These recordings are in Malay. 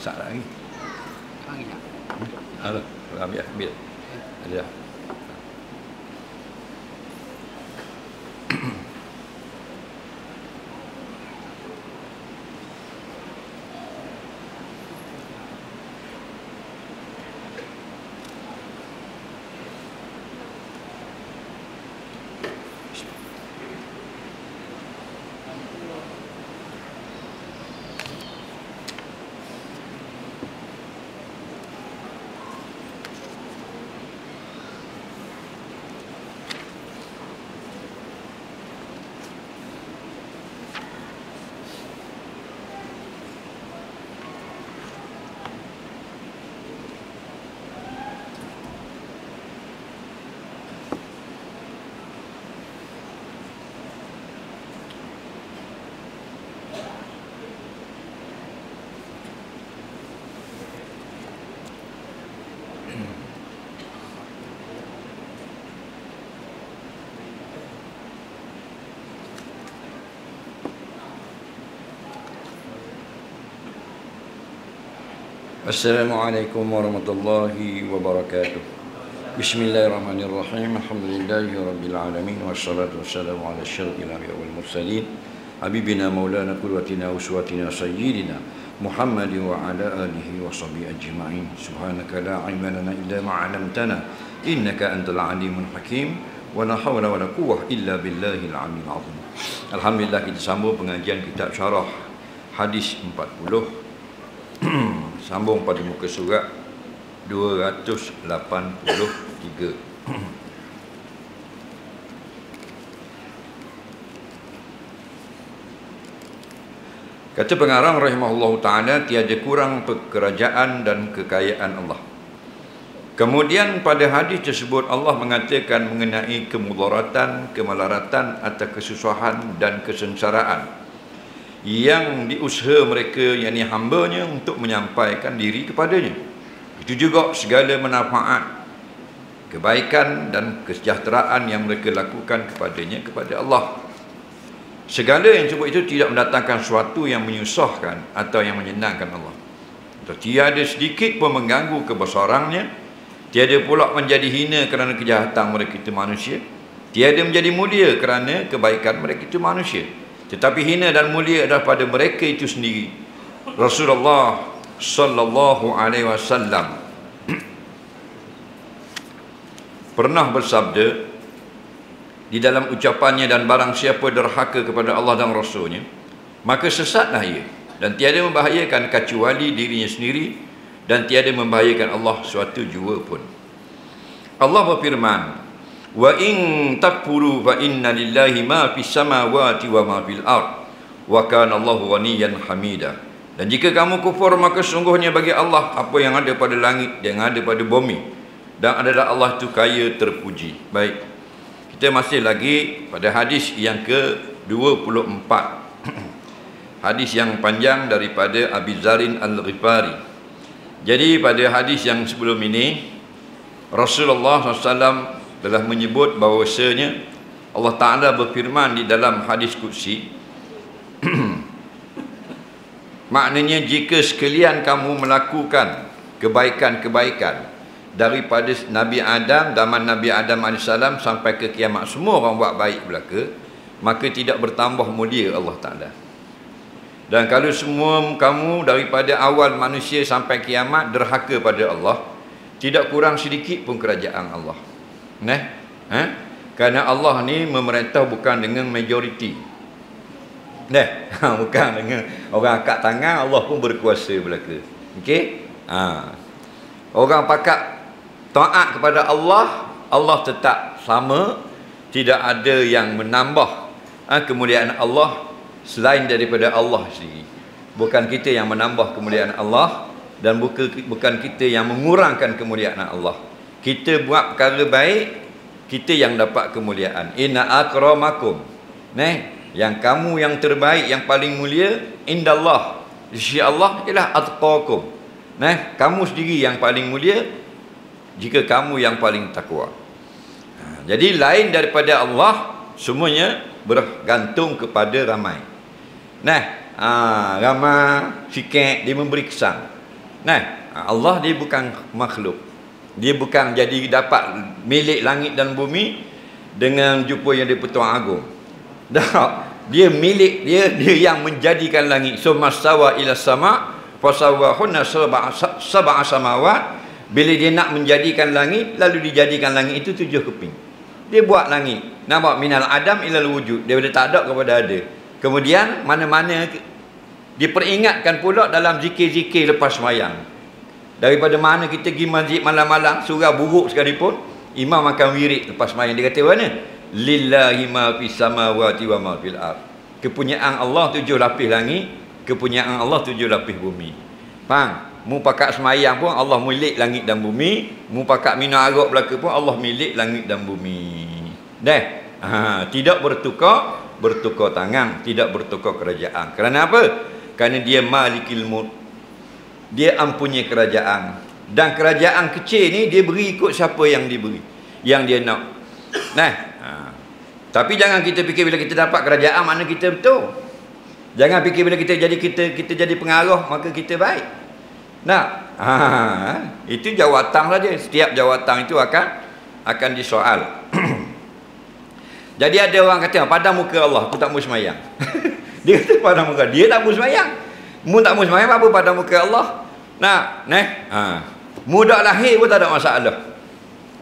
Masak lagi. Lagi tak? Alah, ambil. Ada. Assalamualaikum warahmatullahi wabarakatuh. Bismillahirrahmanirrahim. Alhamdulillahirabbil alamin wassalatu wassalamu ala asyrafil anbiya'i wal mursalin habibina maulana qudwatina uswatina sayyidina Muhammadin wa ala alihi wa sahbihi ajma'in. Subhanaka la ilma lana illa ma 'allamtana innaka antal alimul hakim wa la hawla wa la quwwata illa billahil aliyyil azim. Alhamdulillah, kita sambung pengajian kitab syarah hadis 40. Sambung pada muka surat 283. Kata pengarang rahimahullahu ta'ala, tiada kurang kerajaan dan kekayaan Allah. Kemudian pada hadis tersebut Allah mengatakan mengenai kemudaratan, kemelaratan atau kesusahan dan kesengsaraan yang diusaha mereka, yakni hambanya, untuk menyampaikan diri kepadanya. Itu juga segala manfaat, kebaikan dan kesejahteraan yang mereka lakukan kepadanya, kepada Allah. Segala yang sebut itu tidak mendatangkan sesuatu yang menyusahkan atau yang menyenangkan Allah. Tiada sedikit pun mengganggu kebesarannya, tiada pula menjadi hina kerana kejahatan mereka itu manusia, tiada menjadi mulia kerana kebaikan mereka itu manusia. Tetapi hina dan mulia adalah pada mereka itu sendiri. Rasulullah sallallahu alaihi wasallam pernah bersabda di dalam ucapannya, dan barang siapa derhaka kepada Allah dan Rasulnya, maka sesatlah ia, dan tiada membahayakan kecuali dirinya sendiri, dan tiada membahayakan Allah suatu jua pun. Allah berfirman, wa in takfuru fa inna lillahi ma fis samawati wa ma fil ard wa kana Allahu ghaniyan hamida. Dan jika kamu kufur, maka sungguhnya bagi Allah apa yang ada pada langit dan yang ada pada bumi, dan adalah Allah itu kaya terpuji. Baik, kita masih lagi pada hadis yang ke-24. Hadis yang panjang daripada Abi Zarin Al-Ghifari. Jadi pada hadis yang sebelum ini, Rasulullah SAW telah menyebut bahawasanya Allah Ta'ala berfirman di dalam hadis Qudsi, maknanya jika sekalian kamu melakukan kebaikan-kebaikan daripada Nabi Adam, zaman Nabi Adam AS sampai ke kiamat, semua orang buat baik belaka, maka tidak bertambah mulia Allah Ta'ala. Dan kalau semua kamu daripada awal manusia sampai kiamat derhaka pada Allah, tidak kurang sedikit pun kerajaan Allah. Kerana Allah ni memerintah bukan dengan majoriti. Bukan dengan orang angkat tangan, Allah pun berkuasa belaka. Okey? Orang pakat taat kepada Allah, Allah tetap sama, tidak ada yang menambah kemuliaan Allah selain daripada Allah sendiri. Bukan kita yang menambah kemuliaan Allah, dan bukan kita yang mengurangkan kemuliaan Allah. Kita buat perkara baik, kita yang dapat kemuliaan. Inna akramakum, yang kamu yang terbaik, yang paling mulia, indallah, di sisi Allah, ialah atqakum. Kamu sendiri yang paling mulia jika kamu yang paling takwa. Jadi lain daripada Allah, semuanya bergantung kepada ramai. Ramai sikit dia memberi kesan. Nah, Allah dia bukan makhluk. Dia bukan jadi dapat milik langit dan bumi dengan jumpa yang di-Pertuan Agong. Dah, dia milik dia yang menjadikan langit. Sumastawa ila sama fasawwahunna sab'a samawat. Bila dia nak menjadikan langit, lalu dijadikan langit itu 7 keping. Dia buat langit. Nampak minal adam ilal wujud. Daripada tak ada kepada ada. Kemudian mana-mana diperingatkan pula dalam zikir-zikir lepas sembahyang. Daripada mana kita pergi masjid malam-malam, surah buruk sekalipun, imam akan wirid lepas sembahyang. Dia kata mana? Lillahi ma fis samawati wa ma fil ard. Kepunyaan Allah 7 lapis langit, kepunyaan Allah 7 lapis bumi. Faham? Mu pakat semayang pun Allah milik langit dan bumi, mu pakat minum arak belaka pun Allah milik langit dan bumi. Tidak bertukar tangan, tidak bertukar kerajaan. Kerana apa? Kerana dia malikil mulk. Dia ampunya kerajaan. Dan kerajaan kecil ni dia beri ikut siapa yang diberi, yang dia nak. Tapi jangan kita fikir bila kita dapat kerajaan mana kita betul. Jangan fikir bila kita jadi pengaruh maka kita baik. Itu jawatan saja. Setiap jawatan itu akan disoal. Jadi ada orang kata pada muka Allah aku tak mau sembahyang. Dia kata pada muka dia tak mau sembahyang. Mu tak mau sembahyang apa pada muka Allah? Mu dak lahir pun tak ada masalah.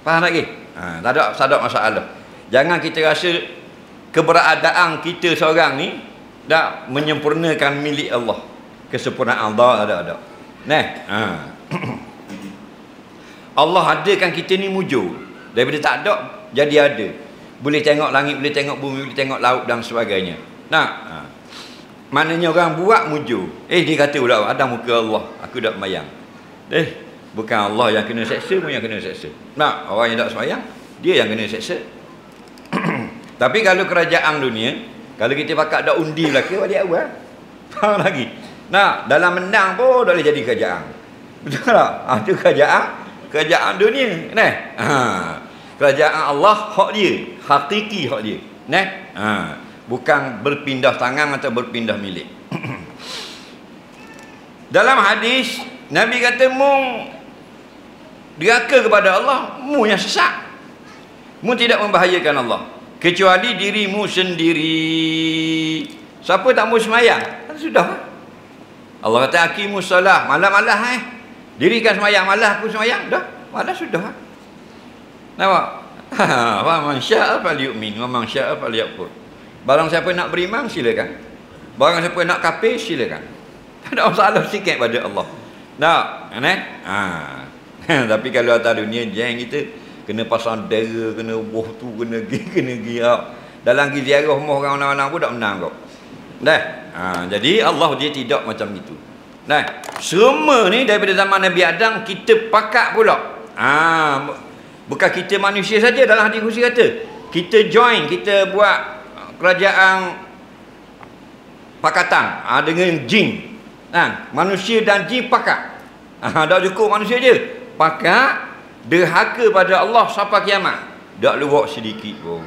Faham lagi? Tak ada masalah. Jangan kita rasa keberadaan kita seorang ni dah menyempurnakan milik Allah. Kesempurnaan Allah ada. Allah adakan kita ni mujur. Daripada tak ada jadi ada. Boleh tengok langit, boleh tengok bumi, boleh tengok laut dan sebagainya. Maknanya orang buat mujur. Dia kata pula ada muka Allah aku tak sembahyang. Bukan Allah yang kena seksa, pun yang kena seksa. Orang yang tak sembahyang dia yang kena seksa. Tapi kalau kerajaan dunia, kalau kita pakat dak undi belaka balik awal. Faham lagi? Dalam menang pun tak boleh jadi kerajaan. Betul tak? Itu kerajaan dunia. Kerajaan Allah hak dia, hakiki hak dia. Bukan berpindah tangan atau berpindah milik. Dalam hadis Nabi kata mu deraka kepada Allah, mu yang sesat. Mu tidak membahayakan Allah kecuali dirimu sendiri. Siapa tak mau sembahyang? Sudah. Allah kata aqimus solah, malam-malam dirikan sembahyang malam aku sembahyang dah. Malam sudah. Nampak? Wa man syaa'a falyu'min wa man syaa'a falyakfur. Barang siapa nak beriman silakan. Barang siapa nak kafir silakan. Tak ada masalah sikit pada Allah. Tapi kalau atas dunia jeng kita kena pasang dera, kena buah tu, kena gi dalam gi ziarah rumah orang-orang pun tak menang kau. Jadi Allah dia tidak macam itu. Semua ni daripada zaman Nabi Adam kita pakat pula. Bukan kita manusia saja, dalam hadis kursi kata kita join, kita buat kerajaan pakatan dengan jin. Manusia dan jin pakat. Tak cukup manusia je, pakat derhaka pada Allah sampai kiamat. Tak luak sedikit pun.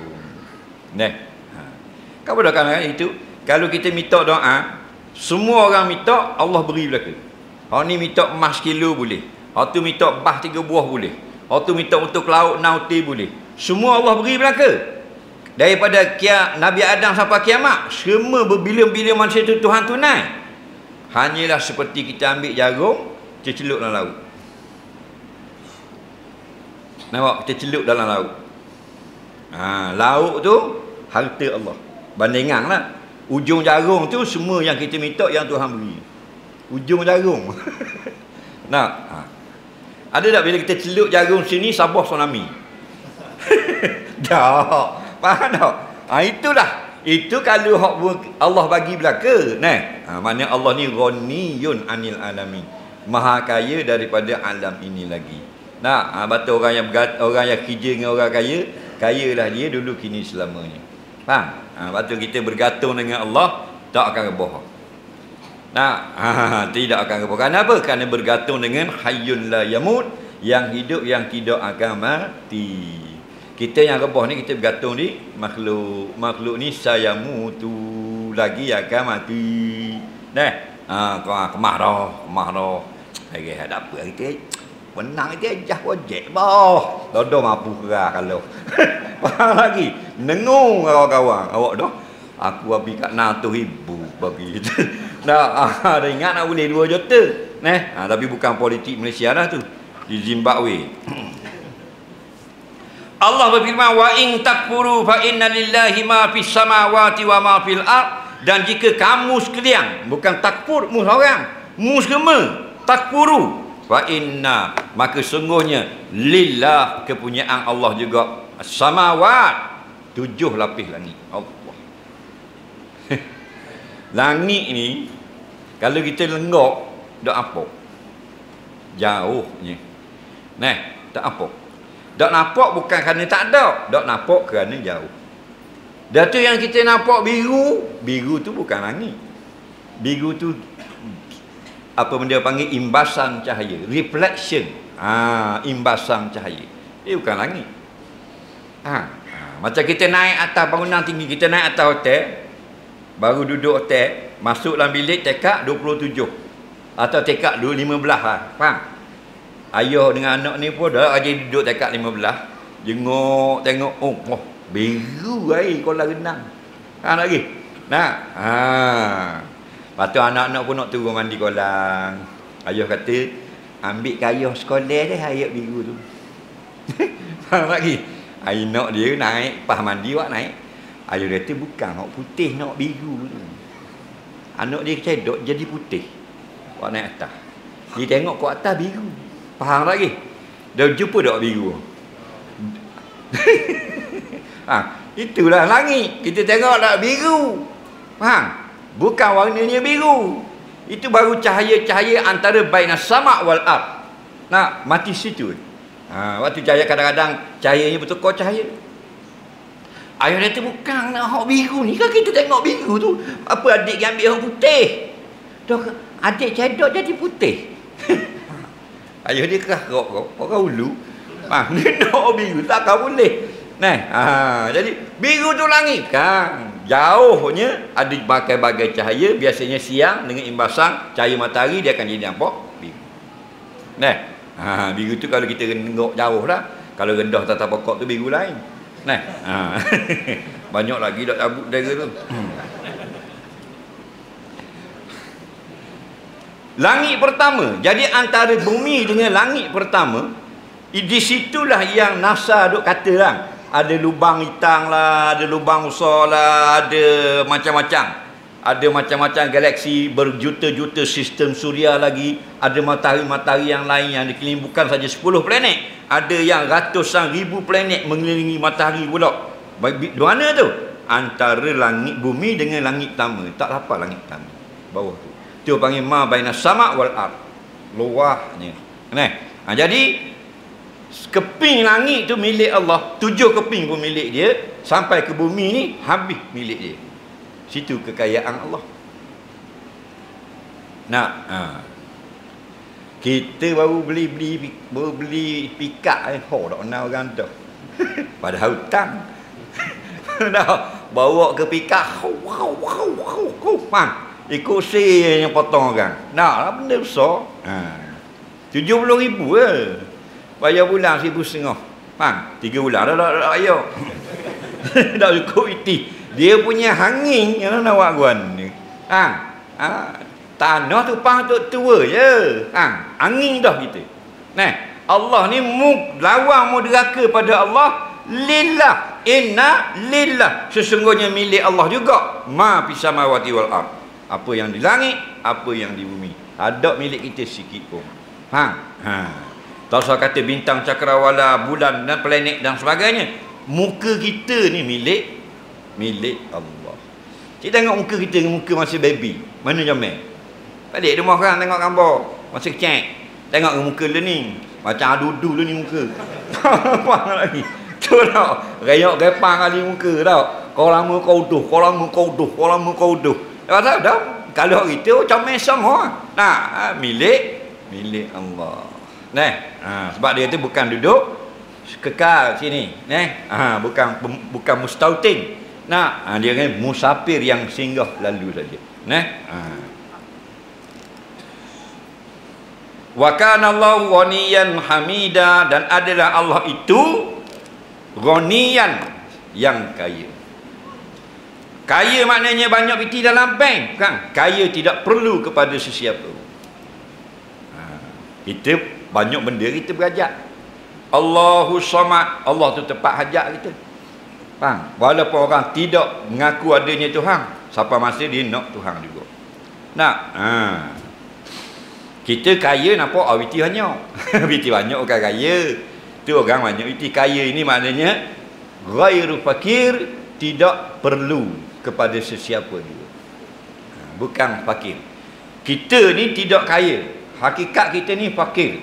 Kau dah kan itu. Kalau kita minta doa, semua orang minta Allah beri belaka. Hak ni minta emas kilo boleh. Hak tu minta bah 3 buah boleh. Hak tu minta untuk laut nauti boleh. Semua Allah beri belaka. Daripada Nabi Adam sampai kiamat, semua berbilion-bilion manusia itu Tuhan tunai. Hanyalah seperti kita ambil jarum, kita celup dalam laut. Nampak? Kita celup dalam laut. Laut tu harta Allah. Bandingan lah. Ujung jarum tu semua yang kita minta yang Tuhan beri. Ujung jarum. Ada tak bila kita celup jarum sini Sabah tsunami? Tak. Faham tak? Itulah. Itu kalau Allah bagi belaka. Maknanya Allah ni ghaniyun anil alamin. Maha kaya daripada alam ini lagi. Betul orang yang kerja dengan orang kaya, kayalah dia dulu kini selamanya. Faham? Betul kita bergantung dengan Allah tak akan reboh. Tidak akan reboh. Kenapa? Kerana bergantung dengan hayyun la yamut, yang hidup yang tidak akan mati. Kita yang reboh ni kita bergantung di makhluk. Makhluk ni sayamutu, lagi akan mati. Kemah dah. Lagi ada apa kita menang dia jah projek boh. Dodo mampu kerah kalau. Faham lagi. Nengung kawan-kawan. Awak dah. Aku habis kat 600,000 bagi itu. Dah ada ingat nak boleh 2 juta. Tapi bukan politik Malaysia dah tu. Di Zimbabwe. Allah berfirman wa in takfuru fa inna lillahi ma fis samawati wa ma fil ard. Dan jika kamu sekalian, bukan takfur mu seorang, mu semua takfuru fa inna, maka sungguhnya lillah, kepunyaan Allah juga samawat, 7 lapis langit Allah. Langit ni kalau kita lenggok dak apa jauhnya, tak apa. Dak nampak bukan kerana tak ada, dak nampak kerana jauh. Dah tu yang kita nampak biru, biru tu bukan langit. Biru tu apa benda panggil imbasan cahaya, reflection. Imbasan cahaya. Dia bukan langit. Macam kita naik atas bangunan tinggi, kita naik atas hotel, baru duduk hotel, masuk dalam bilik tekak 27 atau tekak 15 lah. Faham? Ayah dengan anak ni pun dah aja duduk tekak 15, jenguk tengok, oh biru air kolam renang. Lagi. Lepas tu anak-anak pun nak turun mandi kolam. Ayah kata, ambil kayuh sekolah deh air biru tu. Faham lagi? Anak dia naik, pas mandi awak naik. Ayah kata, bukan nak putih, nak biru tu. Anak dia cedok jadi putih. Awak naik atas. Dia tengok kat atas biru. Faham lagi? Dah jumpa tak biru? Itulah langit. Kita tengok tak biru. Faham? Bukan warnanya biru. Itu baru cahaya-cahaya antara bainas sama' wal ard. Mati situ. Waktu cahaya kadang-kadang cahayanya bertukar cahaya. Ayah kata bukan nak hak biru ni kan kita tengok biru tu. Apa adik yang ambil hak putih? Adik cedok jadi putih. Ayah dia kerah orang ulu. Dia nak biru takkan boleh. Jadi biru tu langit kan. Jauhnya ada bagai-bagai cahaya. Biasanya siang dengan imbasan cahaya matahari dia akan jadi nampak biru. Biru tu kalau kita tengok jauh lah. Kalau rendah tatap pokok tu biru lain. Banyak lagi dak cabut dia tu. Langit pertama. Jadi antara bumi dengan langit pertama, di situlah yang NASA duk kata lah. Ada lubang hitam lah, ada lubang besar lah, ada macam-macam. Ada macam-macam galaksi, berjuta-juta sistem suria lagi. Ada matahari-matahari yang lain yang dikelilingi, bukan saja 10 planet. Ada yang ratusan ribu planet mengelilingi matahari pula. Di mana tu? Antara langit bumi dengan langit pertama. Tak dapat langit pertama. Bawah tu. Itu panggil ma bainas sama' wal ard. Luahnya. Jadi keping langit tu milik Allah. 7 keping pun milik dia. Sampai ke bumi ni habis milik dia. Situ kekayaan Allah. Kita baru beli pikak tak kenal orang tu. Pada hutang. Bawa ke pikak. Ikut saya yang potong orang. Benda besar. 70,000 ke. Bayar bulan 1,500. 3 bulan dah bayar. Dah cukup itu. Dia punya hangin yang nak buat guan ni. Tanah tu pang tua je. Angin dah kita. Allah ni lawan deraka pada Allah. Lillah. Inna lillah. Sesungguhnya milik Allah juga. Ma fis samawati wal ard. Apa yang di langit, apa yang di bumi. Ada milik kita sikit pun. Tak usah kata bintang cakrawala, bulan dan planet dan sebagainya. Muka kita ni milik Allah. Kita tengok muka kita dengan muka masa baby. Mana jamai? Balik rumah orang tengok gambar masa kecil. Tengok muka dia ni macam adudu dia ni muka. Apa lagi? Tu tak. Rayok gepang kali muka tau. Kau lama kau uduh, kau lama kau uduh, kau lama kau uduh. Dah. Kalau kita macam mesang milik Allah. Sebab dia tu bukan duduk kekal sini. Bukan mustautin. Dia kan musafir yang singgah lalu saja. Wa kana Allahu ghaniyan hamida, dan adalah Allah itu ghaniyan, yang kaya. Kaya maknanya banyak piti dalam bank, kan? Kaya tidak perlu kepada sesiapa. Kita banyak benda kita berhajat. Allahu Samad, Allah tu tepat hajat kita. Faham? Walaupun orang tidak mengaku adanya Tuhan, sampai masa dia nak Tuhan juga. Nak? Kita kaya nampak witi banyak. Witi banyak bukan kaya. Tu orang banyak witi. Kaya ini maknanya ghairu fakir, tidak perlu kepada sesiapa juga. Bukan fakir. Kita ni tidak kaya. Hakikat kita ni fakir.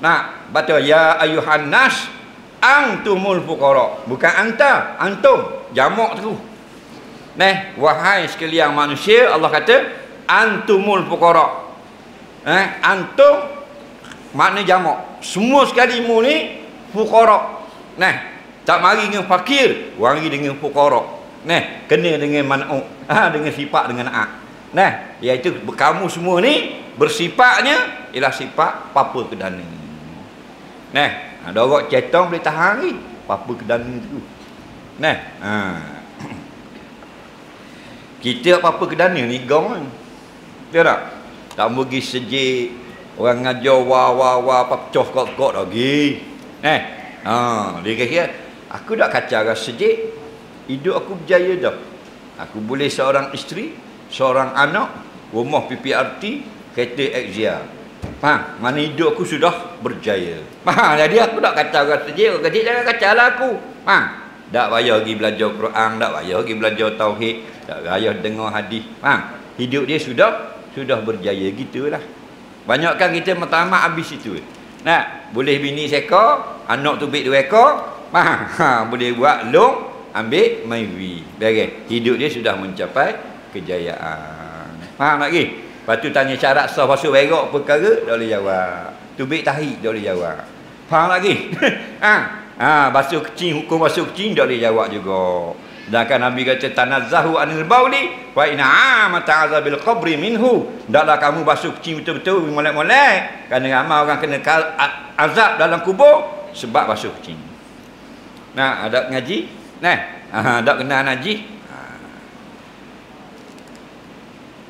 Nak, betul, ya ayuhan nas antumul fuqara. Bukan anta, antum. Jamak tu. Wahai sekalian manusia, Allah kata antumul fuqara. Antum makna jamak. Semua sekali mu ni fuqara. Tak mari dengan fakir, mari dengan fuqara. Kena dengan man'u, dengan sifat dengan a. Iaitu kamu semua ni bersifatnya ialah sifat papa kedana. Ada orang cetong boleh tahan ni papa kedana tu. Kita apa kedana ni gong. Betul tak? Tak pergi sejik, orang ngajar wah pecah kot lagi. Dia kata, aku dah kacau rasa sejik, hidup aku berjaya dah. Aku boleh seorang isteri, seorang anak, rumah PPRT, kereta Exia. Faham? Mana hidup aku sudah berjaya. Faham? Jadi aku tak kacau rasa sejik, kecil jangan kacau lah aku. Faham? Tak payah pergi belajar Quran, tak payah pergi belajar Tauhid, tak payah dengar hadis. Faham? Hidup dia sudah berjaya, gitulah. Banyakkan kita matamak habis itu. Boleh bini seekor, anak tu 2 ekor, boleh buat long, ambil maiwi. Beres. Hidup dia sudah mencapai kejayaan. Faham lagi? Lepas tu tanya syarat sah basuh berak perkara, tak boleh jawab. Tubik tahi, tak boleh jawab. Faham lagi? Basuh kecing, hukum basuh kecing, tak boleh jawab juga. Sedangkan Nabi kata tanazzahu anil bauli fa inna amata azabil qabri minhu. Taklah kamu basuh kecing betul-betul molek-molek, kerana ramai orang kena azab dalam kubur sebab basuh kecing. Ada ngaji? Ada kena ngaji?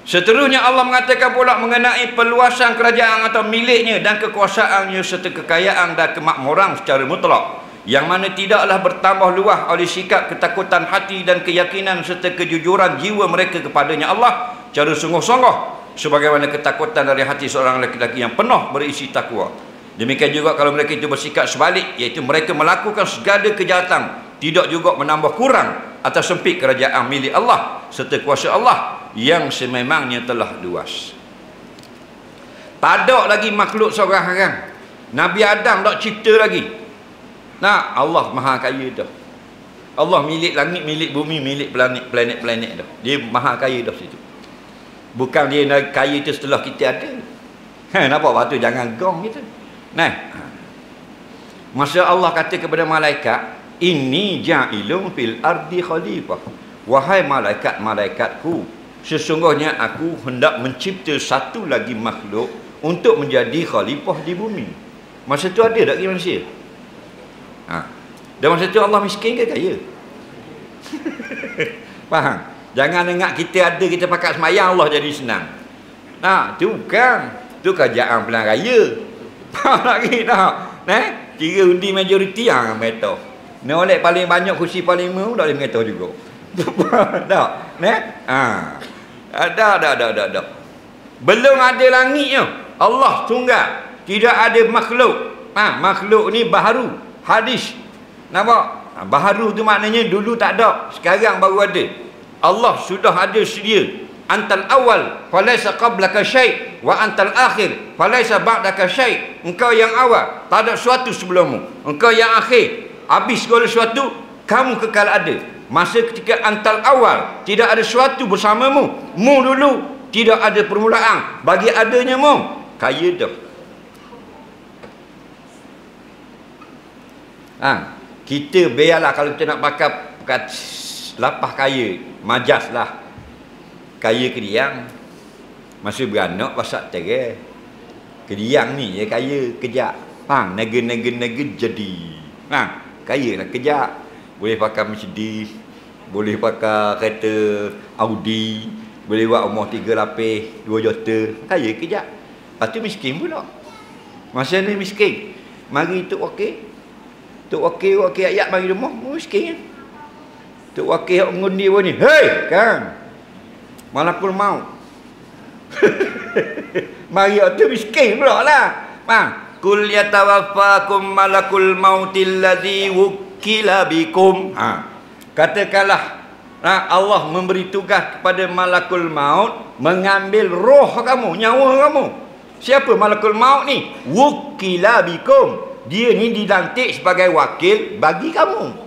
Seterusnya Allah mengatakan pula mengenai perluasan kerajaan atau miliknya dan kekuasaannya serta kekayaan dan kemakmuran secara mutlak, yang mana tidaklah bertambah luas oleh sikap ketakutan hati dan keyakinan serta kejujuran jiwa mereka kepadanya Allah secara sungguh-sungguh, sebagaimana ketakutan dari hati seorang lelaki yang penuh berisi takwa. Demikian juga kalau mereka itu bersikap sebalik, iaitu mereka melakukan segala kejahatan, tidak juga menambah kurang atau sempit kerajaan milik Allah serta kuasa Allah yang sememangnya telah luas. Tak ada lagi makhluk seorang-orang. Nabi Adam tak cipta lagi. Allah maha kaya dah. Allah milik langit, milik bumi, milik planet-planet dah. Dia maha kaya dah situ. Bukan dia kaya itu setelah kita ada. Nampak? Lepas tu jangan gong gitu. Masa Allah kata kepada malaikat, inni ja'ilun fil ardi khalifah. Wahai malaikat-malaikatku, sesungguhnya aku hendak mencipta satu lagi makhluk untuk menjadi khalifah di bumi. Masa tu ada tak manusia? Dan masa tu Allah miskin ke kaya? Faham? Jangan dengar kita ada, kita pakat semayang Allah jadi senang. Tu bukan. Tu kerajaan pelan raya. Faham lagi tak? Kira undi majoriti yang meta. Oleh paling banyak kursi paling tak boleh mengata juga. Tak? Ada. Belum ada langitnya. Allah tunggal. Tidak ada makhluk. Makhluk ni baharu. Hadis. Nampak? Baharu tu maknanya dulu tak ada, sekarang baru ada. Allah sudah ada sedia. Antal awal falaysa qablaka syai' wa antal akhir falaysa ba'daka syai'. Engkau yang awal, tak ada sesuatu sebelummu. Engkau yang akhir, habis segala sesuatu, kamu kekal ada. Masa ketika antal awal, tidak ada sesuatu bersamamu. Mu dulu tidak ada permulaan, bagi adanya mu kaya dah. Kita biarlah kalau kita nak pakai lapah kaya, majas lah. Kaya keriang, masih beranak pasak cerai. Kediang ni dia kaya kejap. Faham? Nega jadi. Ha, kaya lah kejap. Boleh pakai Mercedes, boleh pakai kereta Audi, boleh buat rumah 3 lapis, 2 juta. Kaya kejap. Lepas tu miskin pula. Masa ni miskin. Mari Tok Wakil. Tok Wakil ayat mari rumah, miskin. Tok Wakil mengundi pun ni. Hei, kan. Malakul maut. Mari tu miskin pula lah. Ha. Kul yatawaffakum malakul mautil ladzi wukila bikum. Ha. Katakanlah, Allah memberi tugas kepada malakul maut mengambil roh kamu, nyawa kamu. Siapa malakul maut ni? Wukila bikum. Dia ni dilantik sebagai wakil bagi kamu.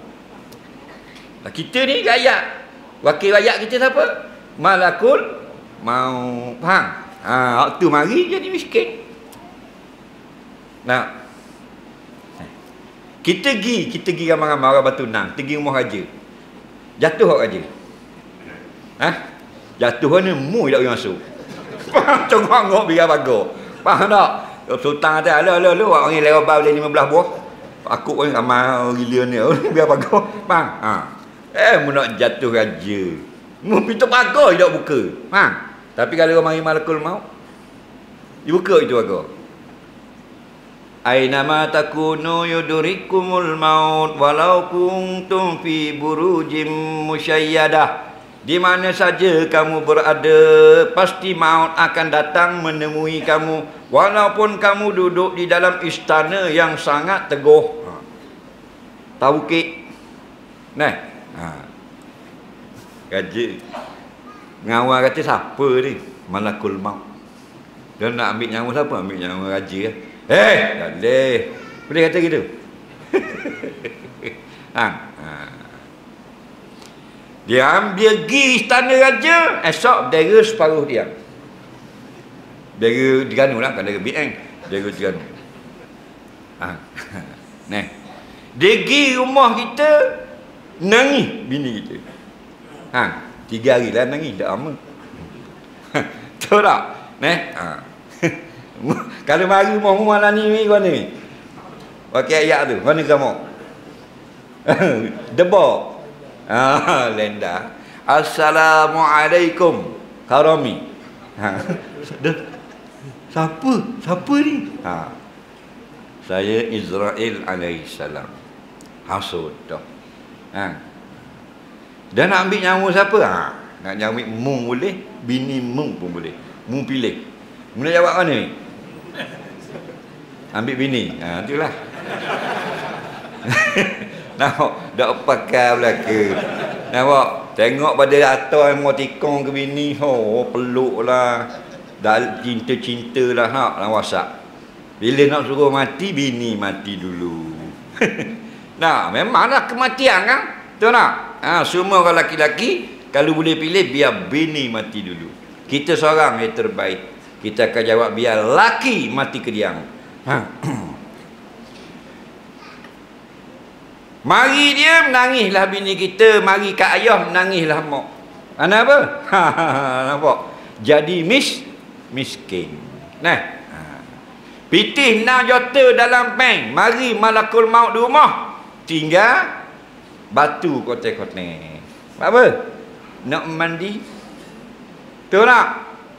Kita ni rakyat. Wakil rakyat kita siapa? Malakul maut. Faham? Waktu mari jadi miskin. Nah, kita pergi ramai-ramai orang Batu Nang, pergi rumah raja. Jatuh orang raja. Jatuh ni mu tak boleh masuk. Faham? Congok biar bagus. Faham tak? Sultan kata, lu orang ni lewat boleh 15 buah. Aku pun ramai gila ni. Biar bagus. Faham? Mu nak jatuh raja. Mu pintu pagar tak buka. Faham? Tapi kalau orang mari malakul maut, dia buka itu pagar. Ainama takunu yudrikumul maut walau kuntum fi burujim musyayyadah. Di mana saja kamu berada, pasti maut akan datang menemui kamu, walaupun kamu duduk di dalam istana yang sangat teguh. Tahu ke? Nah. Raja ngawal kata siapa ni? Malakul maut. Dia nak ambil nyawa siapa? Ambil nyawa raja. Tak boleh. Boleh kata gitu. Dia ambil pergi istana raja, esok bendera separuh dia. Bendera Terengganu lah, kan bendera BN. Bendera Terengganu. Nah. Dia pergi rumah kita, nangis bini kita. 3 hari lah nangis, tak lama. Tahu tak? Kalau mari rumah lah ni mana ni? Pakai ayat tu, mana kamu? Debok. Lenda. Assalamualaikum Karami. Siapa ni? Saya Israel alaihissalam. Hasud dah. Dan nak ambil nyawa siapa? Nak ambil mung boleh, bini mung pun boleh. Mung pilih. Mula jawab mana ni? Ambil bini. Itulah. Nampak dak pakai belaka. Nampak tengok pada atas emotikon ke bini, peluklah. Dah cinta-cintalah nak WhatsApp. Bila nak suruh mati, bini mati dulu. Nah, memanglah kematian kan? Betul tak? Semua orang laki-laki kalau boleh pilih biar bini mati dulu. Kita seorang yang terbaik. Kita akan jawab biar laki mati kediang. Mari dia menangislah bini kita, mari kat ayah menangislah mak. Kenapa? Nampak? Jadi miskin. Nah. Pitih 6 juta dalam bank, mari malakul maut di rumah. Tinggal batu kotek-kotek. Apa? Nak mandi? Betul tak?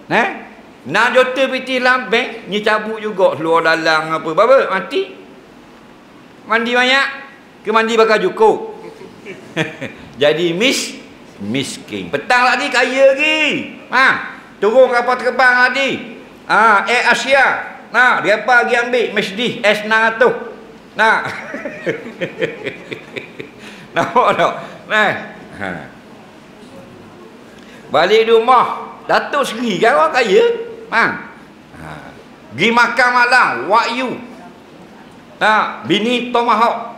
6 juta pitih dalam bank, ni cabut juga seluar dalang apa. Apa? Mati? Mandi banyak? Ke mandi bakal cukup? Jadi miskin. Petang lagi kaya lagi. Turun kapal terbang tadi. Air Asia. Dia pergi ambil Mercedes S600. Nampak tak? Balik di rumah, Datuk Seri kan orang kaya. Pergi makan malam, Wahyu. Bini Tomahawk.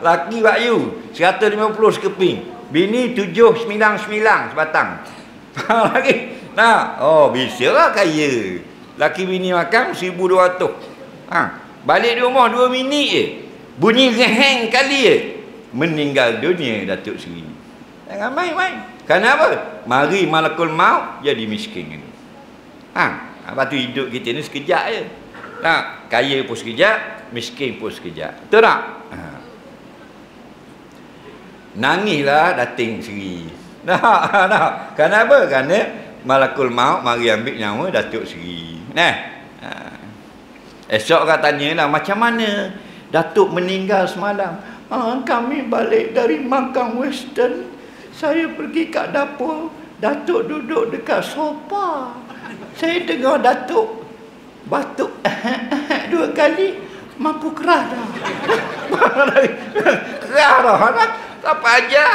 Laki Wahyu 150 sekeping, bini 799 sebatang. Lagi. Bisa lah kaya. Laki bini makan 1200. Balik di rumah 2 minit je, bunyi geheng kali je, meninggal dunia Datuk Seri. Jangan main-main. Kenapa? Mari malakul maut jadi miskin. Lepas tu hidup kita ni sekejap je. Nah, kaya pun sekejap, miskin pun sekejap. Betul tak? Nangislah dating Seri. Nah. Kenapa? Kerana malakul maut mari ambil nyawa Datuk Seri. Esok orang tanyalah, macam mana Datuk meninggal semalam? Kami balik dari makan Western. Saya pergi kat dapur, Datuk duduk dekat sofa. Saya dengar Datuk batuk 2 kali, mampu kerah dah. Kerah dah. Apa aja?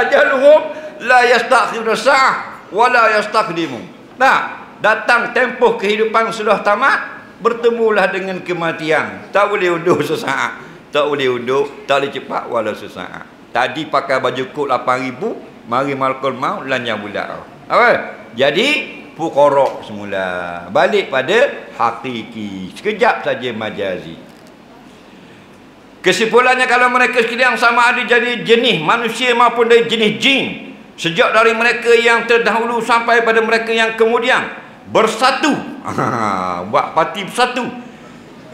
Jaluhum la yastakhiruna sa'ah wa la yastaqdimu. Nah, datang tempoh kehidupan sudah tamat, bertemulah dengan kematian. Tak boleh undur sesaat. Tak boleh undur, tak boleh cepat walau sesaat. Tadi pakai baju kod 8,000, mari malakul maut lanyah bulat. Apa? Jadi fuqara semula. Balik pada hakiki. Sekejap saja majazi. Kesimpulannya, kalau mereka sekalian sama ada jadi jenis manusia maupun dari jenis jin, sejak dari mereka yang terdahulu sampai pada mereka yang kemudian, bersatu, buat parti bersatu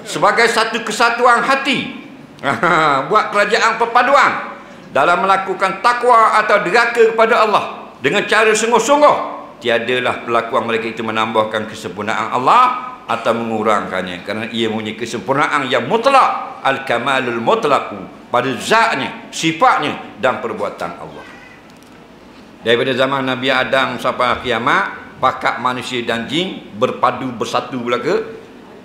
sebagai satu kesatuan hati, buat kerajaan perpaduan dalam melakukan takwa atau deraka kepada Allah dengan cara sungguh-sungguh. Tiadalah perlakuan mereka itu menambahkan kesempurnaan Allah atau mengurangkannya, kerana ia mempunyai kesempurnaan yang mutlak, al-kamalul mutlaq, pada zatnya, sifatnya dan perbuatan Allah. Daripada zaman Nabi Adam sampai kiamat, pakat manusia dan jin berpadu bersatu belaka.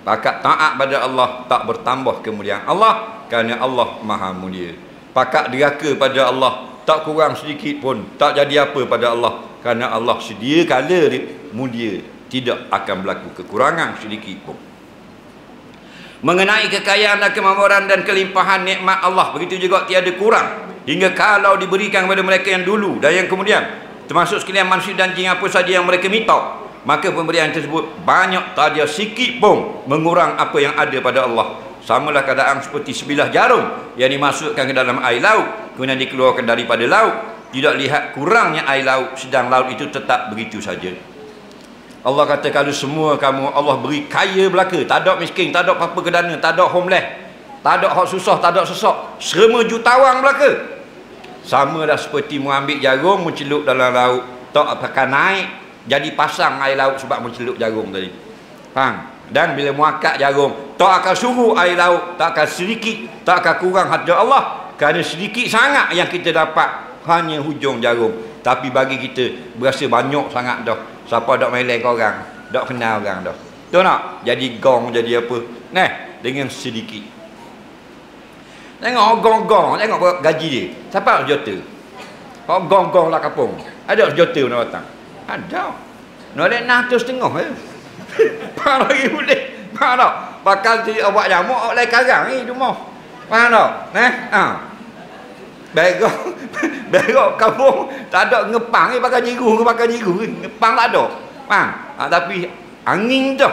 Pakat taat pada Allah, tak bertambah kemuliaan Allah, kerana Allah Maha Mulia. Pakat deraka pada Allah, tak kurang sedikit pun, tak jadi apa pada Allah, kerana Allah sedia kala dia mulia, tidak akan berlaku kekurangan sedikit pun. Mengenai kekayaan dan kemakmuran dan kelimpahan nikmat Allah, begitu juga tiada kurang, hingga kalau diberikan kepada mereka yang dulu dan yang kemudian, termasuk sekalian manusia dan jin apa saja yang mereka minta, maka pemberian tersebut banyak, tak ada sikit pun mengurang apa yang ada pada Allah. Samalah keadaan seperti sebilah jarum yang dimasukkan ke dalam air laut, kemudian dikeluarkan daripada laut. Tidak lihat kurangnya air laut, sedang laut itu tetap begitu saja. Allah kata, kalau semua kamu Allah beri kaya belaka, tak ada miskin, tak ada apa-apa kedana, tak ada homeless, tak ada hak susah, tak ada sesak, semua jutawan belaka. Sama dah seperti mu ambil jarum, mencelup dalam laut, tak akan naik jadi pasang air laut sebab mencelup jarum tadi. Faham? Dan bila mu akak jarum, tak akan suruh air laut, tak akan sedikit, tak akan kurang hadiah Allah, kerana sedikit sangat yang kita dapat, hanya hujung jarum. Tapi bagi kita berasa banyak sangat dah. Siapa dak melek orang, dak kenal orang dah. Betul tak? Jadi gong, jadi apa? Nah, dengan sedikit. Tengok gong-gong, tengok gaji dia. Siapa sejota? Kau gong-gong lah kapung. Ada sejota nak datang? Ada. Nolak 600 je. Pak lagi boleh. Faham tak? Bakal tu awak jamu, awak lain karang ni rumah. Faham tak? Berok kampung tak ada ngepang ni, bakal nyiru ngepang tak ada. Faham? Tapi angin tu.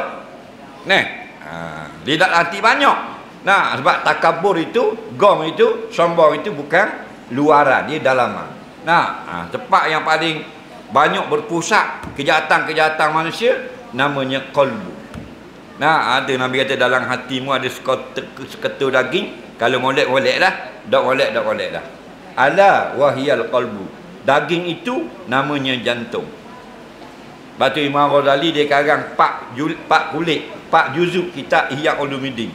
Dia tak hati banyak. Nah, sebab takabur itu, gom itu, sombong itu bukan luaran, dia dalaman. Nah, tempat yang paling banyak berpusat kejahatan-kejahatan manusia namanya qalbu. Nah, ada Nabi kata dalam hatimu ada seketul daging, kalau molek-molek dah, dak molek dah. Ala wahiyal qalbu. Daging itu namanya jantung. Batu Imam Ghazali dia karang 4 kulit, 4 juzuk kitab Ihya Ulumuddin.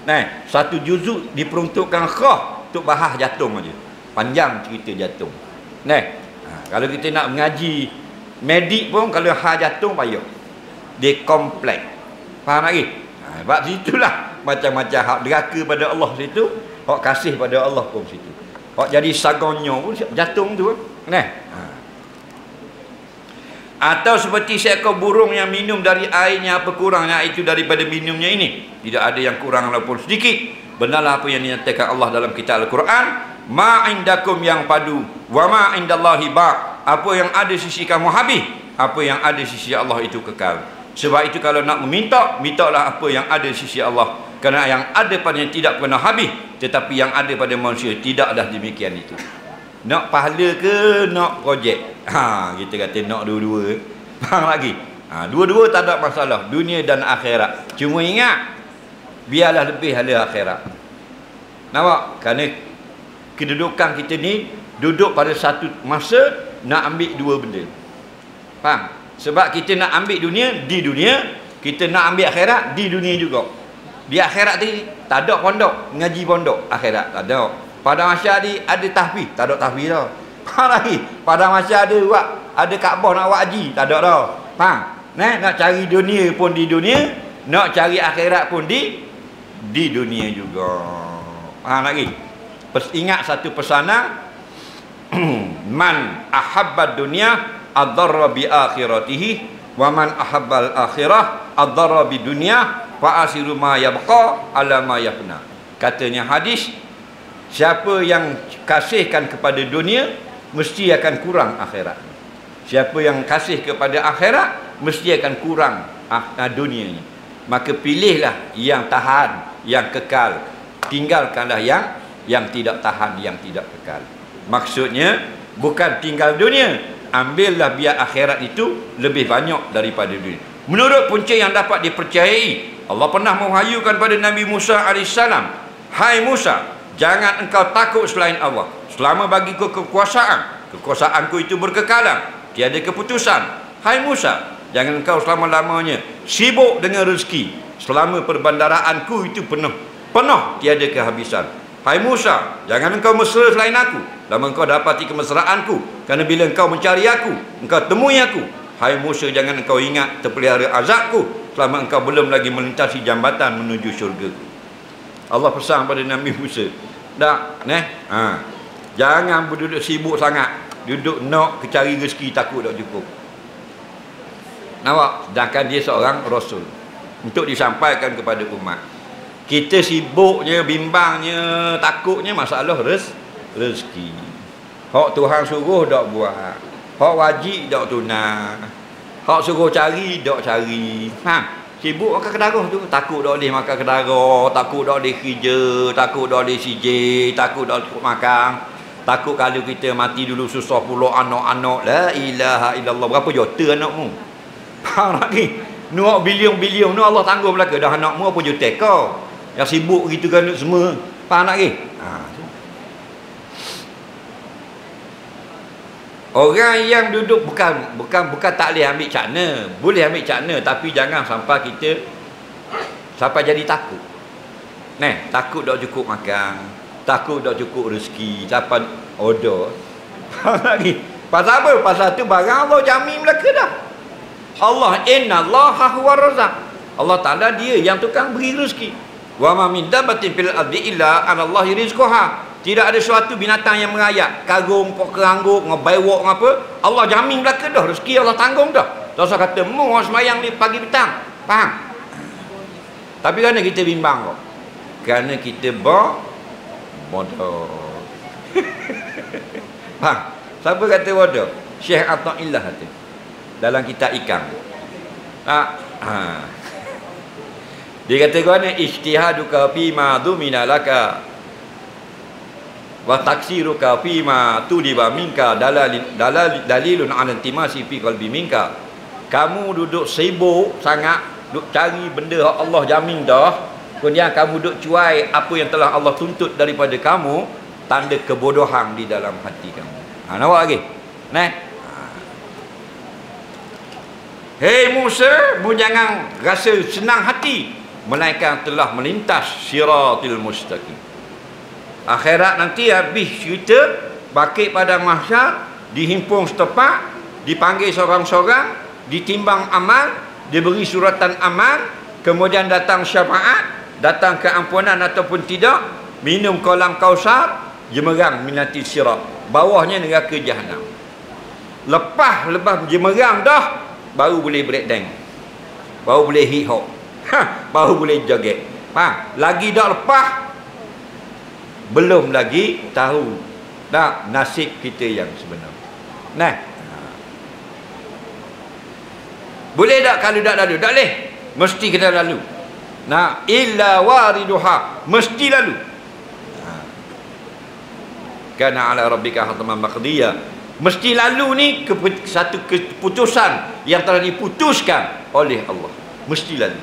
Nah, 1 juzuk diperuntukkan khas untuk bahas jantung aja. Panjang cerita jantung. Nah, kalau kita nak mengaji medik pun, kalau hal jantung payah. Dia kompleks. Faham lagi? Sebab situlah macam-macam hak deraka pada Allah situ, hak kasih pada Allah pun situ. Hak jadi sagonyo pun jantung tu. Nah. Atau seperti seekor burung yang minum dari airnya, apa kurangnya itu daripada minumnya ini? Tidak ada yang kurang walaupun sedikit. Benarlah apa yang dinyatakan Allah dalam kitab Al-Quran, ma indakum yang padu wa ma indallahi ba. Apa yang ada sisi kamu habis, apa yang ada sisi Allah itu kekal. Sebab itu kalau nak meminta, mintalah apa yang ada sisi Allah, kerana yang ada padanya tidak pernah habis, tetapi yang ada pada manusia tidaklah demikian itu. Nak pahala ke nak projek? Kita kata nak dua-dua. Faham lagi? Dua-dua tak ada masalah, dunia dan akhirat. Cuma ingat, biarlah lebih hala akhirat. Nampak? Kerana kedudukan kita ni duduk pada satu masa nak ambil dua benda. Faham? Sebab kita nak ambil dunia di dunia, kita nak ambil akhirat di dunia juga. Di akhirat tadi tak ada pondok, ngaji pondok. Akhirat tak ada. Pada masa ni ada tahfiz, tak ada tahfiz dah. Faham lagi? Pada masa ada Kaabah nak buat haji, tak ada dah. Faham? Nak cari dunia pun di dunia, nak cari akhirat pun di dunia juga. Faham lagi? Ingat satu pesanan, man ahabbad dunya adarra bi akhiratihi wa man ahabbal akhirah adarra bi dunya fa asiru ma yabqa ala ma yafna. Katanya hadis, siapa yang kasihkan kepada dunia mesti akan kurang akhirat. Siapa yang kasih kepada akhirat mesti akan kurang dunianya. Maka pilihlah yang tahan, yang kekal. Tinggalkanlah yang tidak tahan, yang tidak kekal. Maksudnya bukan tinggal dunia, ambillah biar akhirat itu lebih banyak daripada dunia. Menurut punca yang dapat dipercayai, Allah pernah mewahyukan pada Nabi Musa AS, hai Musa, jangan engkau takut selain Allah. Selama bagiku kekuasaanku itu berkekalan, tiada keputusan. Hai Musa, jangan engkau selama-lamanya sibuk dengan rezeki. Selama perbandaraanku itu penuh, tiada kehabisan. Hai Musa, jangan engkau mesra selain aku. Lama engkau dapati kemesraanku, kerana bila engkau mencari aku, engkau temui aku. Hai Musa, jangan engkau ingat terpelihara azabku selama engkau belum lagi melintasi jambatan menuju syurga. Allah pesan pada Nabi Musa, jangan berduduk sibuk sangat, duduk nak cari rezeki, takut tak cukup. Nampak? Sedangkan dia seorang Rasul untuk disampaikan kepada umat. Kita sibuknya, bimbangnya, takutnya masalah rezeki. Hak Tuhan suruh tak buat, hak wajib tak tunang, hak suruh cari tak cari. Sibuk makan kedarah tu, takut tak boleh makan kedarah, takut tak boleh kerja, takut tak boleh CJ, takut tak boleh makan, takut kalau kita mati dulu susah pula anak-anak. La ilaha illallah. Berapa juta anakmu? Faham lagi? Nuak bilion-bilion ni Allah tangguh belaka. Dah anakmu apa juta kau yang sibuk gitu kan semua. Faham lagi? Orang yang duduk bukan tak boleh ambil cakna, boleh ambil cakna, tapi jangan sampai kita jadi takut. Takut tak cukup makan, takut tak cukup rezeki, sampai order. Faham lagi? Pasal apa? Pasal tu barang Allah jamin belaka dah. Allah, innallaha huwa razzaq. Allah Taala dia yang tukang beri rezeki. Wa ma min dabbatin fil ardi illa anallahi rizquha. Tidak ada suatu binatang yang merayap, karung, kerangguk, ngebaiwok apa, Allah jamin belaka dah, rezeki Allah tanggung dah. Dosa kata mu semayang di pagi petang. Faham? Tapi kerana kita bimbang kok. Kerana kita bodoh. Faham? Siapa kata bodoh? Syekh Atha'illah kata dalam kitab Ikam. Dia kata kerana ijtihaduka fima dhumina laka wa taksiruka fima tudiba minka dalilun ala intimasi fi qalbi minka. Kamu duduk sibuk sangat duk cari benda yang Allah jamin dah, kemudian kamu duk cuai apa yang telah Allah tuntut daripada kamu, tanda kebodohan di dalam hati kamu. Nampak lagi? Hei Musa, mu jangan rasa senang hati, melainkan telah melintas siratil mustaqim. Akhirat nanti habis cerita, bangkit pada mahsyar, dihimpun setempat, dipanggil seorang-seorang, ditimbang amal, diberi suratan amal, kemudian datang syafaat, datang keampunan ataupun tidak, minum kolam kausar, jemerang minati sirat, bawahnya neraka jahanam. Lepas jemerang dah, baru boleh breakdance, baru boleh hip hop, baru boleh joget. Lagi dah lepas, belum lagi tahu dah nasib kita yang sebenar. Boleh tak kalau tak lalu? Tak boleh. Mesti kita lalu. Illa wariduha, mesti lalu. Kana ala rabbika hatman maqdiya. Mesti lalu ni satu keputusan yang telah diputuskan oleh Allah. Mesti lalu.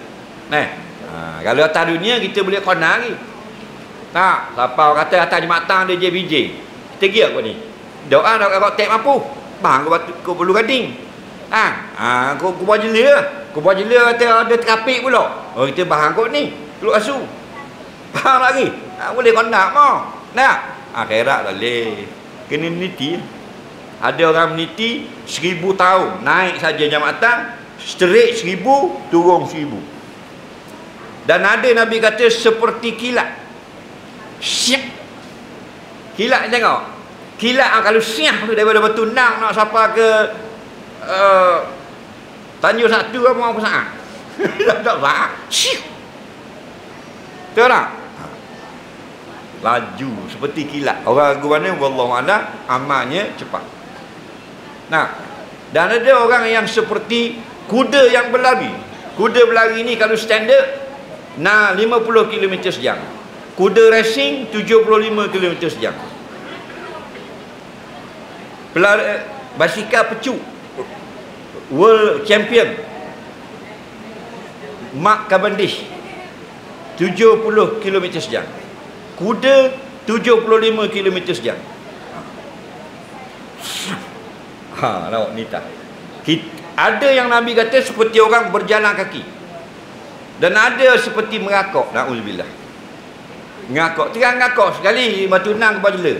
Kalau atas dunia kita boleh kena lagi. Tak, siapa orang kata atas Jumaatan dia JBJ. Kita pergi apa ni? Doa nak tak mampu. Bang kau perlu gading. Kau buat jela. Kau buat jela kata ada terapik pula. Oh kita bahang kau ni. Keluar asu. Bahang lagi. Boleh kau nak mau. Nak. Akhirat boleh. Kena meniti. Ada orang meniti 1000 tahun. Naik saja Jumaatan. Straight 1000, turun 1000. Dan ada Nabi kata seperti kilat. Siap. Kilat tengok. Kilat kalau siap tu daripada Batu Nang nak sampai ke Tanjung Satu apa saat. Tak saat. Siap. Tahu tak? Laju seperti kilat. Orang ragu mana wallahu a'lam amalnya cepat. Dan ada orang yang seperti kuda yang berlari. Kuda berlari ni kalau standard 50 km sejam. Kuda racing 75 km sejam. Basikal pecu World Champion Mark Cavendish 70 km sejam. Kuda 75 km sejam. Nampak ni tak? Ada yang Nabi kata seperti orang berjalan kaki. Dan ada seperti merakok. Na'udzubillah. Ngakok. Terang ngakok sekali Batu Nang kepala jela.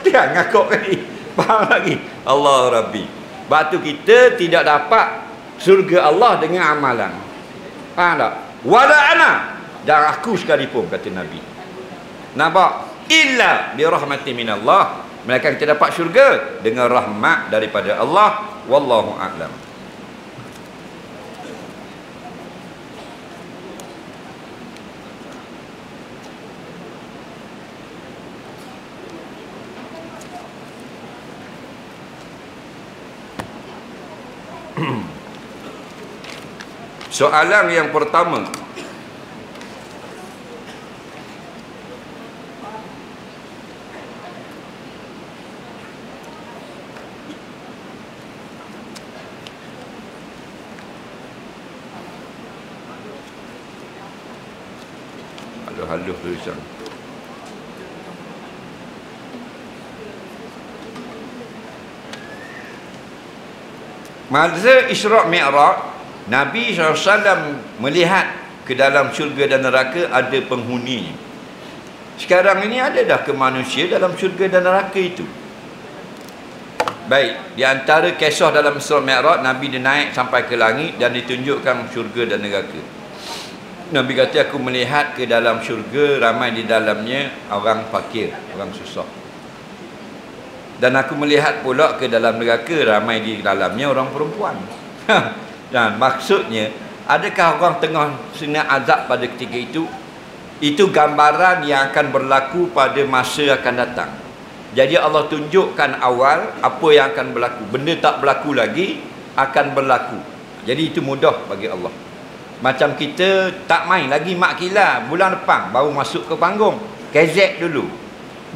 Terang ngakok kali. Faham lagi? Allah Rabbi. Batu kita tidak dapat surga Allah dengan amalan. Faham tak? Wala ana. Dan aku sekalipun kata Nabi. Nampak? Illa birahmati minallah. Mereka kita dapat syurga dengan rahmat daripada Allah. Wallahu a'lam. Soalan yang pertama, halus tulisan. Masa Isra' Mi'raj, Nabi SAW melihat ke dalam syurga dan neraka ada penghuni. Sekarang ini ada dah ke manusia dalam syurga dan neraka itu. Baik, di antara kisah dalam Isra' Mi'raj, Nabi dia naik sampai ke langit dan ditunjukkan syurga dan neraka. Nabi kata aku melihat ke dalam syurga ramai di dalamnya orang fakir, orang susah. Dan aku melihat pula ke dalam neraka ramai di dalamnya orang perempuan. Dan maksudnya, adakah orang tengah kena azab pada ketika itu? Itu gambaran yang akan berlaku pada masa akan datang. Jadi Allah tunjukkan awal apa yang akan berlaku. Benda tak berlaku lagi akan berlaku. Jadi itu mudah bagi Allah. Macam kita tak main lagi Mak Kila bulan depan baru masuk ke panggung. KZ dulu.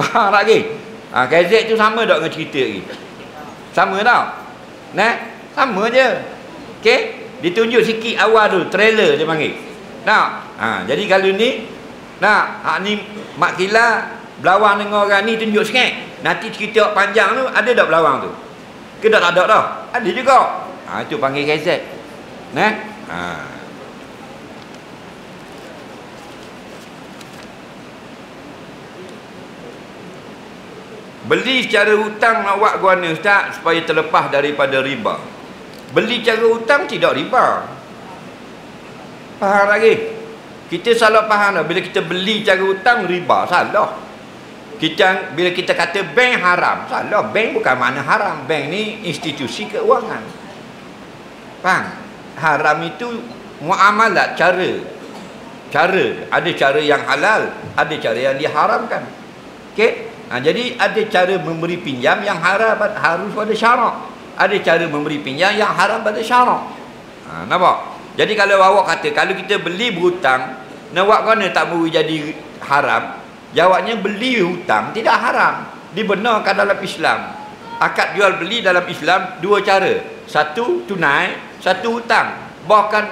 Faham lagi? KZ tu sama tak dengan cerita lagi? Sama tau? Sama je. Okey, ditunjuk sikit awal tu, trailer dia panggil. Jadi kalau ni ni Mak Kila belawang dengan orang ni tunjuk sikit. Nanti cerita panjang tu ada tak belawang tu? Ke tak ada dah? Ada juga. Itu panggil KZ. Beli secara hutang nak buat guana Ustaz supaya terlepas daripada riba. Beli cara hutang tidak riba. Faham lagi? Kita salah faham dah. Bila kita beli cara hutang riba, salah. Bila kita kata bank haram, salah. Bank bukan makna haram. Bank ni institusi keuangan. Faham? Haram itu muamalat, cara. Ada cara yang halal, ada cara yang diharamkan. Okey? Jadi ada cara memberi pinjam yang haram harus pada syarak. Ada cara memberi pinjam yang haram pada syarak. Nampak? Jadi kalau awak kata kalau kita beli berhutang, nak buat mana tak boleh jadi haram? Jawabnya beli hutang tidak haram. Dibenarkan dalam Islam. Akad jual beli dalam Islam dua cara. satu tunai, satu hutang. Bahkan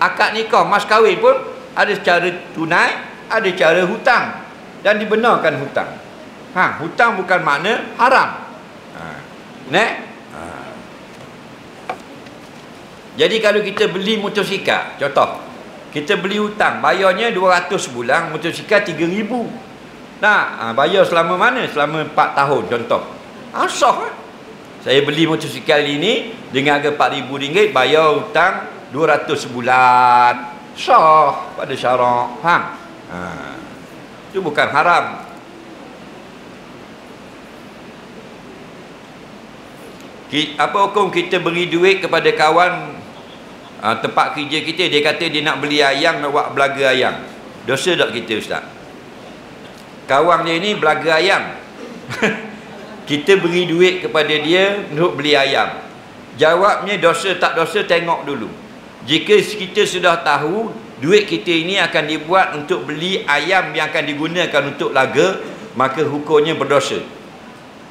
akad nikah, mas kahwin pun ada cara tunai, ada cara hutang, dan dibenarkan hutang. Hutang bukan makna haram. Jadi kalau kita beli motosikal, contoh, kita beli hutang, bayarnya 200 sebulan, motosikal 3,000. Bayar selama mana? Selama 4 tahun contoh. Sah. Saya beli motosikal ini dengan harga RM4,000, bayar hutang 200 sebulan. Sah pada syarak. Itu bukan haram. Apa hukum kita beri duit kepada kawan tempat kerja kita, dia kata dia nak beli ayam, nak buat belaga ayam. Dosa tak kita, ustaz? Kawan dia ni belaga ayam. Kita beri duit kepada dia untuk beli ayam. Jawabnya dosa tak dosa, tengok dulu. Jika kita sudah tahu duit kita ini akan dibuat untuk beli ayam yang akan digunakan untuk laga, maka hukumnya berdosa.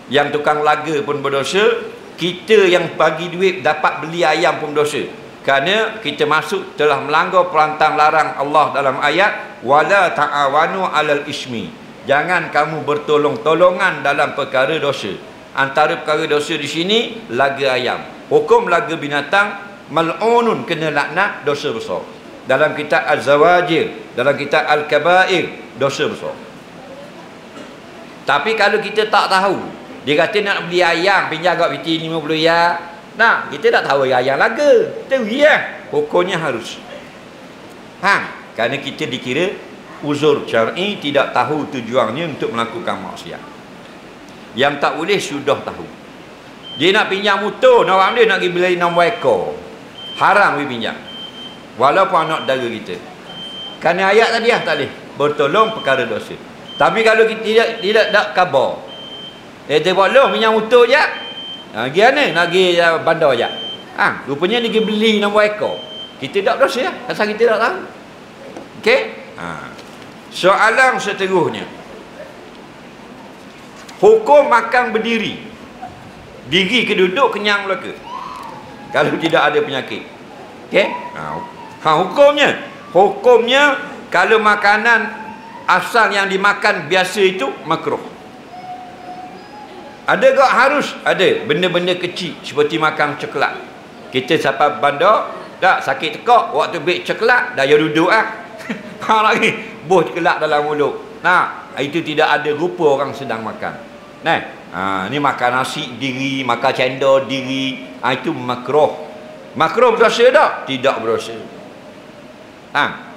Yang tukang laga pun berdosa, kita yang bagi duit dapat beli ayam pun berdosa. Kerana kita masuk telah melanggar perantang larang Allah dalam ayat wala ta'awanu 'alal ismi. Jangan kamu bertolong-tolongan dalam perkara dosa. Antara perkara dosa di sini laga ayam. Hukum laga binatang mal'unun, kena laknat, dosa besar. Dalam kitab Az-Zawajir, dalam kitab Al-Kabair, dosa besar. Tapi kalau kita tak tahu, dia kata nak beli ayam, pinjam kat piti 50 ya. Kita tak tahu ayam laga. Kita hukumnya harus. Kerana kita dikira uzur syar'i, tidak tahu tujuannya untuk melakukan maksiat. Yang tak boleh sudah tahu. Dia nak pinjam motor, nak dia nak pergi beli 6 ekor. Haram dia pinjam. Walaupun anak dara kita. Kerana ayat tadi tak boleh. Bertolong perkara dosa. Tapi kalau kita tidak khabar, dia buat long pinjam motor je. Pergi mana? Nak pergi bandar je. Rupanya dia pergi beli 6 ekor. Kita tak dosa lah. Asal kita tak tahu. Okey? Soalan seterusnya. Hukum makan berdiri. Diri ke duduk, kenyang belaka. Kalau tidak ada penyakit. Okey? Hukumnya kalau makanan asal yang dimakan biasa itu makruh. Ada tak harus? Ada. Benda-benda kecil seperti makan coklat. Kita sampai bandar, tak sakit tekak, waktu beg coklat, dah duduk lagi boh coklat dalam mulut. Itu tidak ada rupa orang sedang makan. Ni makan nasi diri, makan cendol diri, itu makruh. Makruh berdosa tak? Tidak berdosa.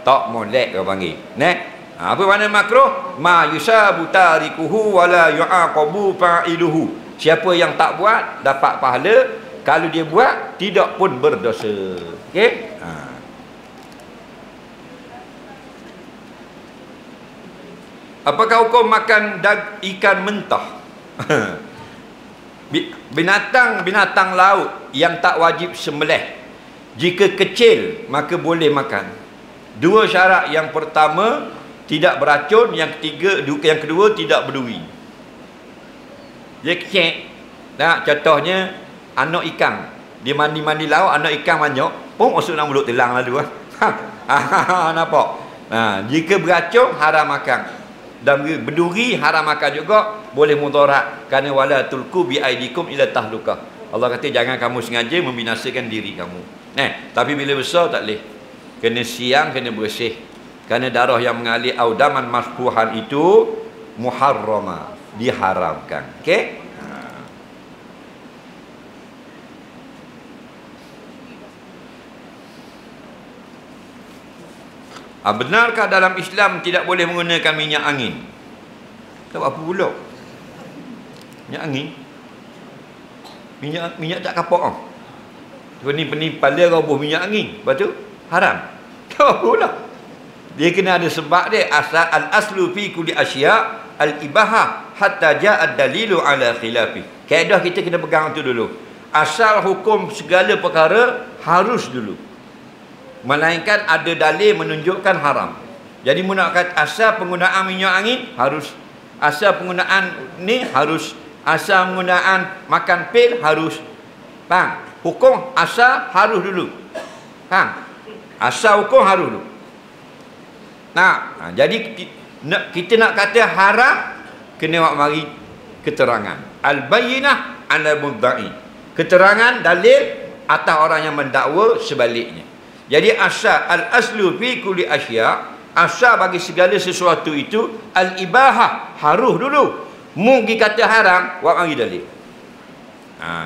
Tak molek kau panggil. Apa makna makruh? Ma yusabu tarikuhu wala yu'aqabu fa'iluhu. Siapa yang tak buat dapat pahala, kalau dia buat tidak pun berdosa. Okey? Apakah hukum makan ikan mentah? Binatang laut yang tak wajib sembelih, jika kecil maka boleh makan. Dua syarat. Yang pertama, tidak beracun. Yang kedua, tidak berduri. Dia kecil. Contohnya anak ikan, dia mandi laut, anak ikan banyak pun masuk dalam mulut telang lalu. Nampak? Jika beracun haram makan, dan berduri haram makan juga, boleh mudarat. Kerana wala tulku bi aidikum ila tahlukah. Allah kata jangan kamu sengaja membinasakan diri kamu. Tapi bila besar tak boleh. Kena siang, kena bersih. Kerana darah yang mengalir audaman masfuhan itu muharrama, diharamkan. Okey? Benarkah dalam Islam tidak boleh menggunakan minyak angin? Tak apa pula. Minyak angin. Minyak tak kapok. Pening kepala roboh minyak angin. Lepas tu haram. Tak apa pula. Dia kena ada sebab dia. Al-aslu fi kulli asya' al-ibahah hatta ja'a dalilu ala khilafi. Kaedah kita kena pegang tu dulu. Asal hukum segala perkara harus dulu. Melainkan ada dalil menunjukkan haram. Jadi menggunakan asal penggunaan minyak angin harus. Asal penggunaan ni harus. Asal penggunaan makan pil harus. Faham? Hukum asal harus dulu. Faham? Asal hukum harus dulu. Nah, jadi kita nak kata haram, kena buat mari keterangan. Al-bayyinah 'ala mudda'i. Keterangan dalil atas orang yang mendakwa sebaliknya. Jadi asal al-aslu fi kulli asya', asal bagi segala sesuatu itu al-ibahah, harus dulu. Mungkin kata haram, buat mari dalil.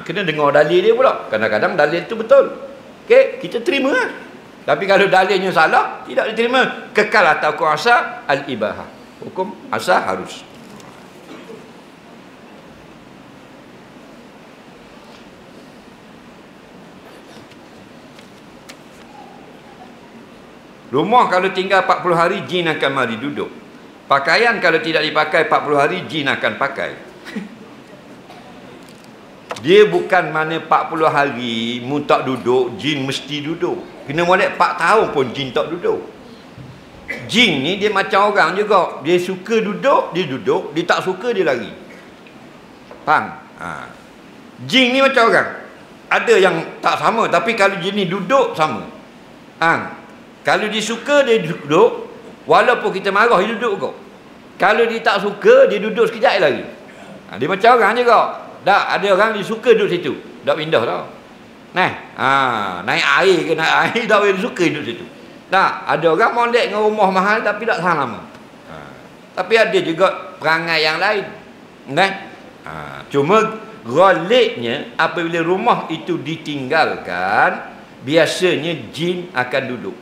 Kena dengar dalil dia pula. Kadang-kadang dalil itu betul. Okey, kita terima lah. Tapi kalau dalilnya salah, tidak diterima. Kekal atas hukum asal al-ibahah. Hukum asal harus. Rumah kalau tinggal 40 hari, jin akan mari duduk. Pakaian kalau tidak dipakai 40 hari, jin akan pakai. Dia bukan mana 40 hari mu tak duduk, jin mesti duduk. Kena molek 4 tahun pun jin tak duduk. Jin ni dia macam orang juga. Dia suka duduk, dia duduk. Dia tak suka, dia lari. Faham? Jin ni macam orang. Ada yang tak sama, tapi kalau jin ni duduk, sama. Kalau dia suka, dia duduk. Walaupun kita marah, dia duduk kok. Kalau dia tak suka, dia duduk sekejap lagi. Dia macam orang juga. Tak, ada orang dia suka duduk situ. Tak pindah tau. Naik air ke naik air, tak boleh suka duduk situ. Tak, ada orang mondek dengan rumah mahal tapi tak tahan lama. Tapi ada juga perangai yang lain. Cuma ghalibnya apabila rumah itu ditinggalkan, biasanya jin akan duduk.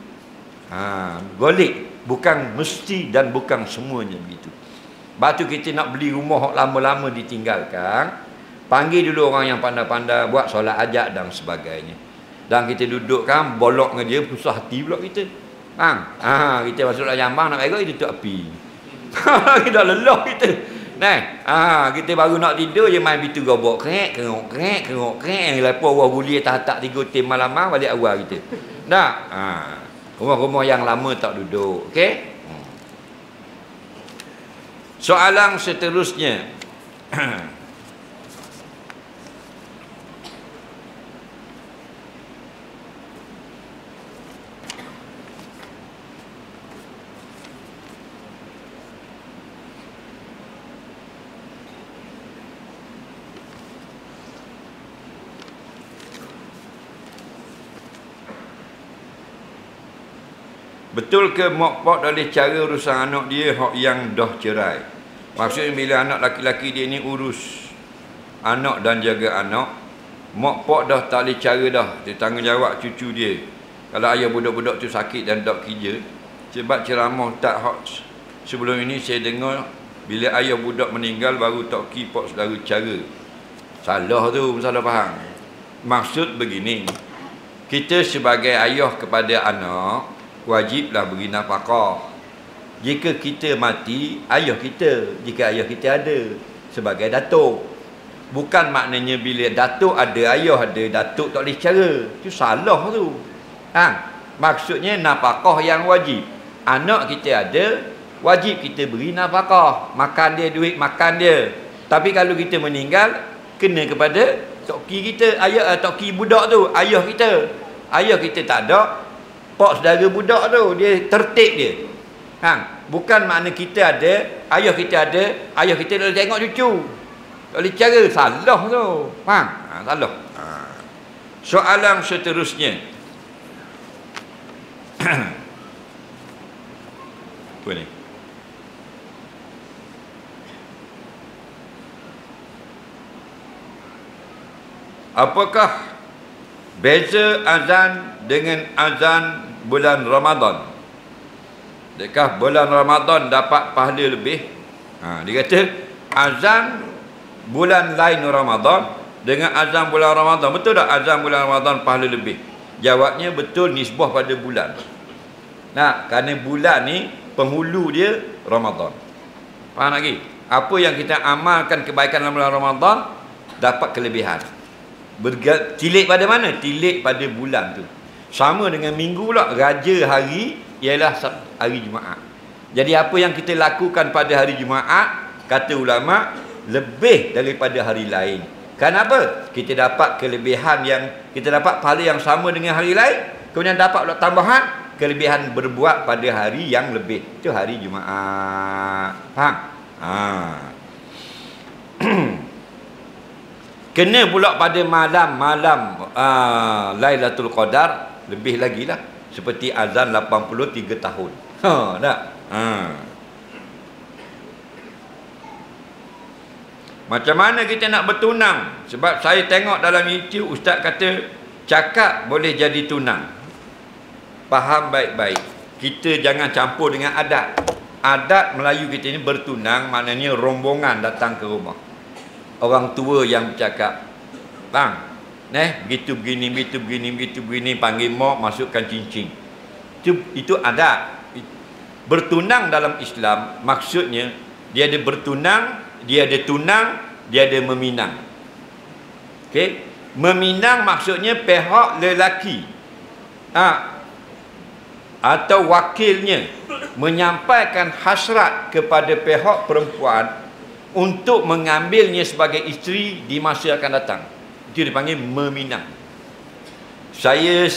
Ghalib, bukan mesti dan bukan semuanya begitu. Sebab tu kita nak beli rumah lama-lama ditinggalkan, panggil dulu orang yang pandai-pandai buat solat hajat dan sebagainya. Dan kita duduk kan, bolok dengan dia, susah hati pula kita. Kita masuk dalam jambang nak pergi, kita tutup api. Kita lelah kita. Kita baru nak tidur, je main pintu gobok. Kerek. Lepas orang guli atas tak 3 tim malam, balik awal kita. Rumah-rumah yang lama tak duduk. Okey? Soalan seterusnya. Betul ke mak pak dah boleh cara urusan anak dia hak yang dah cerai? Maksudnya bila anak laki-laki dia ni urus anak dan jaga anak, mak pak dah tak boleh cara dah. Dia tanggungjawab cucu dia. Kalau ayah budak-budak tu sakit dan tak kerja, sebab ceramah tak hak sebelum ini saya dengar bila ayah budak meninggal baru tak ki pak saudara cara. Salah tu, salah faham. Maksud begini, kita sebagai ayah kepada anak wajiblah beri nafkah. Jika kita mati, ayah kita, jika ayah kita ada, sebagai datuk. Bukan maknanya bila datuk ada, ayah ada, datuk tak boleh cara. Itu salah tu. Maksudnya nafkah yang wajib. Anak kita ada, wajib kita beri nafkah. Makan dia, duit makan dia. Tapi kalau kita meninggal, kena kepada toki kita, ayah toki budak tu, ayah kita. Ayah kita tak ada, pak saudara budak tu, dia tertib dia. Bukan makna kita ada, ayah kita ada, ayah kita dah tengok cucu. Tak boleh cara, salah tu. Salah. Soalan seterusnya. Apa ni? Apakah beza azan dengan azan bulan Ramadan? Adakah bulan Ramadan dapat pahala lebih? Dia kata azan bulan lain Ramadan dengan azan bulan Ramadan, betul tak azan bulan Ramadan pahala lebih? Jawabnya betul, nisbah pada bulan. Kerana bulan ni penghulu dia Ramadan. Faham lagi? Apa yang kita amalkan kebaikan dalam bulan Ramadan dapat kelebihan. Tilik pada mana? Tilik pada bulan tu. Sama dengan minggu pula, raja hari ialah hari Jumaat. Jadi apa yang kita lakukan pada hari Jumaat, kata ulama, lebih daripada hari lain. Kenapa? Kita dapat kelebihan kita dapat pahala yang sama dengan hari lain, kemudian dapat pula tambahan kelebihan berbuat pada hari yang lebih. Itu hari Jumaat. Faham? Kena pula pada malam Lailatul Qadar, lebih lagi lah, seperti azan 83 tahun. Tak? Macam mana kita nak bertunang? Sebab saya tengok dalam YouTube, ustaz kata cakap boleh jadi tunang. Faham baik-baik. Kita jangan campur dengan adat. Adat Melayu kita ni bertunang, maknanya rombongan datang ke rumah. Orang tua yang bercakap, bang, begitu begini, panggil mak, masukkan cincin. Itu adat. Bertunang dalam Islam maksudnya dia ada bertunang, dia ada tunang, dia ada meminang. Okey, meminang maksudnya pihak lelaki atau wakilnya menyampaikan hasrat kepada pihak perempuan untuk mengambilnya sebagai isteri di masa akan datang. Itu dipanggil meminang. Saya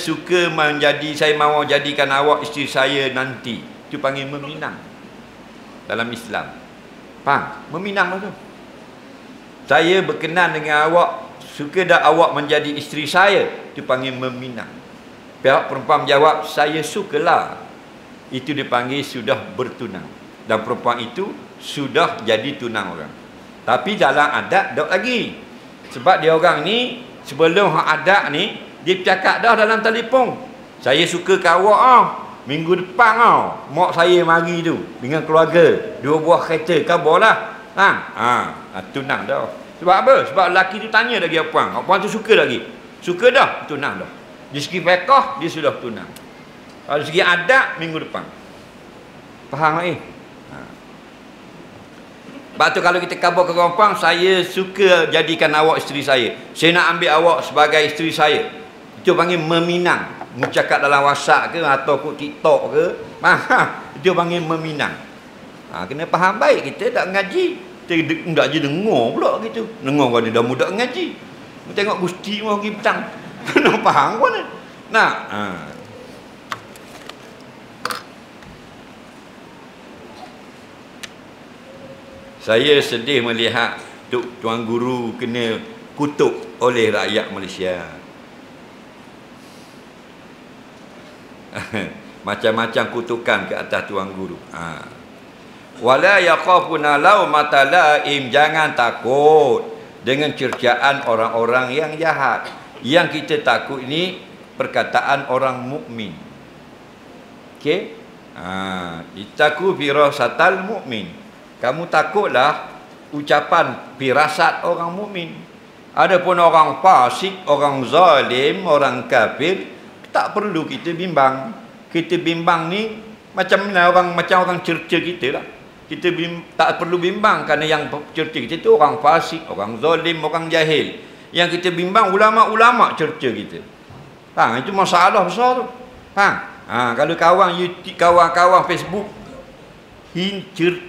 mahu jadikan awak isteri saya nanti. Itu panggil meminang dalam Islam. Faham? Meminang tu. Saya berkenan dengan awak, suka dah awak menjadi isteri saya. Itu panggil meminang. Pihak perempuan menjawab, saya sukalah. Itu dipanggil sudah bertunang. Dan perempuan itu sudah jadi tunang orang. Tapi dalam adat tak lagi. Sebab dia orang ni, sebelum adat ni, dia bercakap dah dalam telefon. Saya suka ke awak minggu depan mak saya mari tu dengan keluarga, 2 buah kereta, khabarlah. Tunang dah. Sebab apa? Sebab lelaki tu tanya lagi puan tu suka lagi. Suka dah, tunang dah. Di segi fiqh dia sudah tunang. Dari segi adat minggu depan. Faham tak? Sebab tu kalau kita khabar ke orang puan, saya suka jadikan awak isteri saya. Saya nak ambil awak sebagai isteri saya. Itu panggil meminang. Mencakap dalam WhatsApp ke atau TikTok ke, itu panggil meminang. Kena faham baik, kita tak ngaji. Kita tak je dengar pula gitu. Dengar kalau dia dah muda ngaji. Tengok gusti mau pergi petang. Kena faham pun. Saya sedih melihat Tuan Guru kena kutuk oleh rakyat Malaysia. Macam-macam kutukan ke atas Tuan Guru. Wala yaqafuna laumata laim, jangan takut dengan cercaan orang-orang yang jahat. Yang kita takut ini perkataan orang mukmin. Okey? Itaku firasatal mukmin. Kamu takutlah ucapan firasat orang mukmin. Adapun orang fasik, orang zalim, orang kafir, tak perlu kita bimbang. Kita bimbang ni macam orang cerca kita lah. Kita tak perlu bimbang kerana yang cerca kita tu orang fasik, orang zalim, orang jahil. Yang kita bimbang ulama-ulama cerca kita. Itu masalah besar tu. Kalau kawan YouTube, kawan Facebook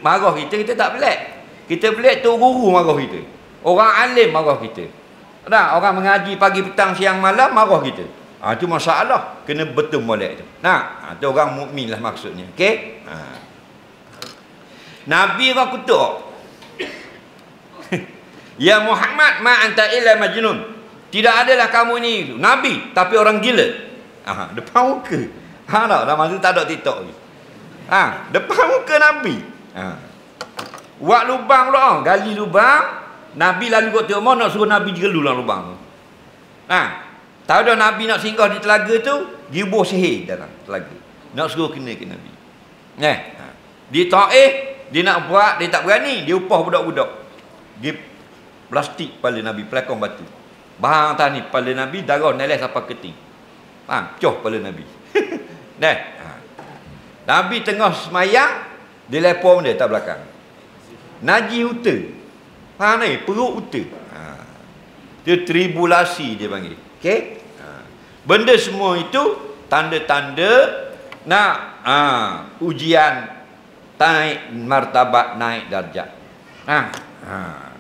marah kita tak pelik. Kita pelik tu guru marah kita. Orang alim marah kita. Orang mengaji pagi, petang, siang, malam marah kita. Itu masalah. Kena betul molek tu. Itu orang mukmin lah maksudnya. Okey? Nabi orang kutuk. Ya Muhammad ma anta illa majnun. Tidak adalah kamu ni Nabi, tapi orang gila. Depan muka. Dah masa tak ada TikTok ni. Depan muka Nabi. Buat lubang pula, gali lubang. Nabi lalu kat Timur nak suruh Nabi gelu dalam lubang tu. Tahu dah Nabi nak singgah di telaga tu, dia buah sihir dalam telaga. Nak suruh kena ke Nabi. Di Taif, dia nak buat, dia tak berani. Dia upah budak-budak. Dia plastik kepala Nabi, pelakon batu. Bahang atas ni, kepala Nabi, darah neles sampai keting. Coh kepala Nabi. Nabi tengah semayang, dia lepon dia tak belakang. Naji uta. Faham ni? Perut uta. Itu tribulasi dia panggil. Okey? Benda semua itu tanda-tanda nak ujian naik martabat, naik darjat.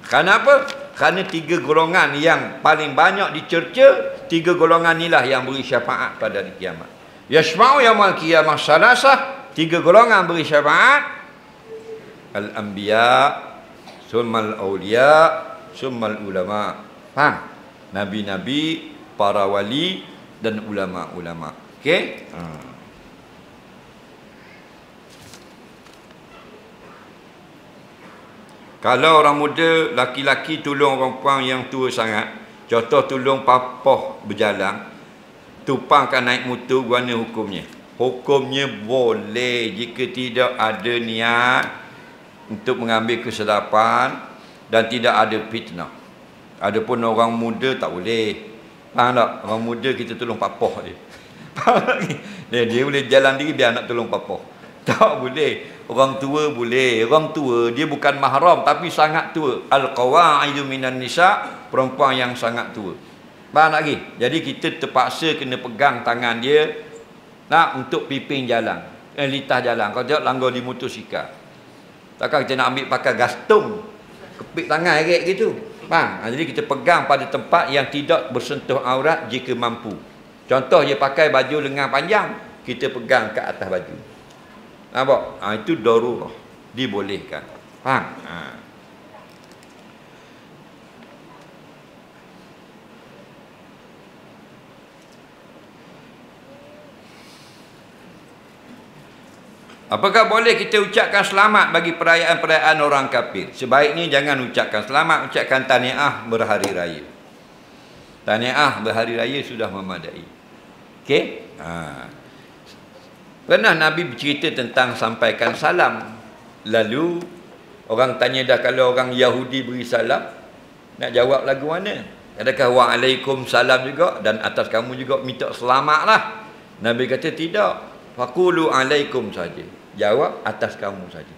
Kenapa? Kerana 3 golongan yang paling banyak dicerca, 3 golongan inilah yang beri syafaat pada hari kiamat. Yashfa'u yaumil qiyamah salasah, 3 golongan beri syafaat. Al-anbiya, summal awliya, summal ulama. Faham? Nabi-nabi, para wali dan ulama-ulama. Okey? Kalau orang muda, laki-laki tolong orang perempuan yang tua sangat, contoh tolong papah berjalan, tumpangkan naik motor, guna hukumnya. Hukumnya boleh jika tidak ada niat untuk mengambil kesedapan dan tidak ada fitnah. Adapun orang muda tak boleh. Faham tak? Orang muda kita tolong papah dia. Faham tak? Dia boleh jalan diri biar nak tolong papah. Tak boleh. Orang tua boleh. Orang tua dia bukan mahram tapi sangat tua. Al-qawaidu minan nisa, perempuan yang sangat tua. Faham lagi? Jadi kita terpaksa kena pegang tangan dia nak untuk piping jalan. Litah jalan. Kalau tidak langgar di motosikal. Takkan kita nak ambil pakai gastung. Kepit tangan erat gitu. Faham? Jadi kita pegang pada tempat yang tidak bersentuh aurat jika mampu. Contoh dia pakai baju lengan panjang, kita pegang ke atas baju. Nampak? Itu darurah. Dibolehkan. Faham? Apakah boleh kita ucapkan selamat bagi perayaan-perayaan orang kafir? Sebaiknya jangan ucapkan selamat, ucapkan tahniah berhari raya. Tahniah berhari raya sudah memadai. Okey? Pernah Nabi bercerita tentang sampaikan salam. Lalu orang tanya dah, kalau orang Yahudi beri salam, nak jawab lagu mana? Adakah waalaikumsalam juga dan atas kamu juga minta selamatlah? Nabi kata tidak. Faqulu alaikum saja. Jawab atas kamu saja.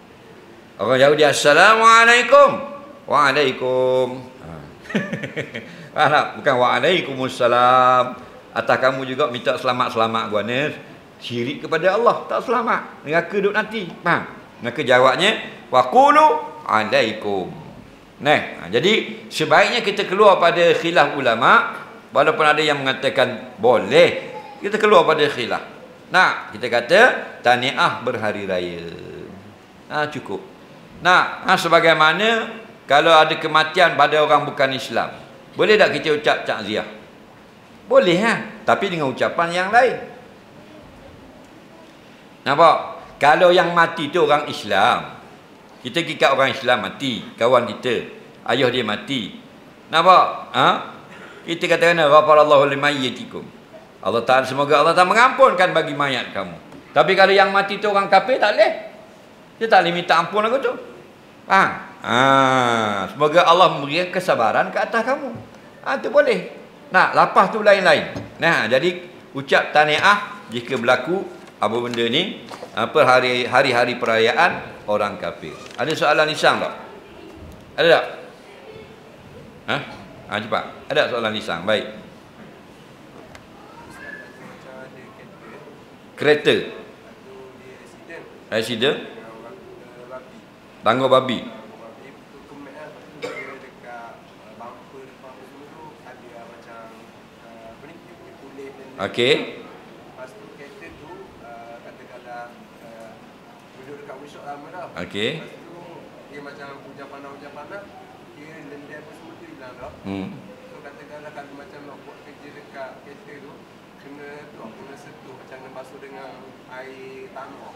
Orang Yahudi assalamualaikum. Waalaikum. Bukan waalaikumsalam. Atas kamu juga minta selamat-selamat guana. Syirik kepada Allah, tak selamat. Neraka duduk nanti. Faham? Maka jawabnya waqulu alaikum. Jadi sebaiknya kita keluar pada khilaf ulama, walaupun ada yang mengatakan boleh, kita keluar pada khilaf. Kita kata tahniah berhari raya. Cukup. Sebagaimana kalau ada kematian pada orang bukan Islam, boleh tak kita ucap takziah? Boleh tapi dengan ucapan yang lain. Nampak? Kalau yang mati tu orang Islam, kita gikat orang Islam mati, kawan kita, ayah dia mati. Nampak? Kita katakan ghafarallahu limayyitikum. Allah Ta'ala, semoga Allah Ta'ala mengampunkan bagi mayat kamu. Tapi kalau yang mati tu orang kafir, tak boleh. Dia tak boleh minta ampun aku tu. Semoga Allah memberikan kesabaran ke atas kamu. Itu boleh. Lepas tu lain-lain. Jadi ucap tahniah jika berlaku apa benda ni, hari-hari perayaan orang kafir. Ada soalan lisan tak? Ada tak? Cepat. Ada soalan lisan. Baik. Kereta. Accident. Tangguh babi. Okey. Lepas tu kereta tu katakanlah duduk dekat workshop lama dah. Okey. Lepas tu dia macam hujan panas, dia lendam apa semua tu hilang dah. So katakanlah kalau macam nak buat kerja dekat kereta tu, kena sentuh, macam kena basuh dengan air tanah.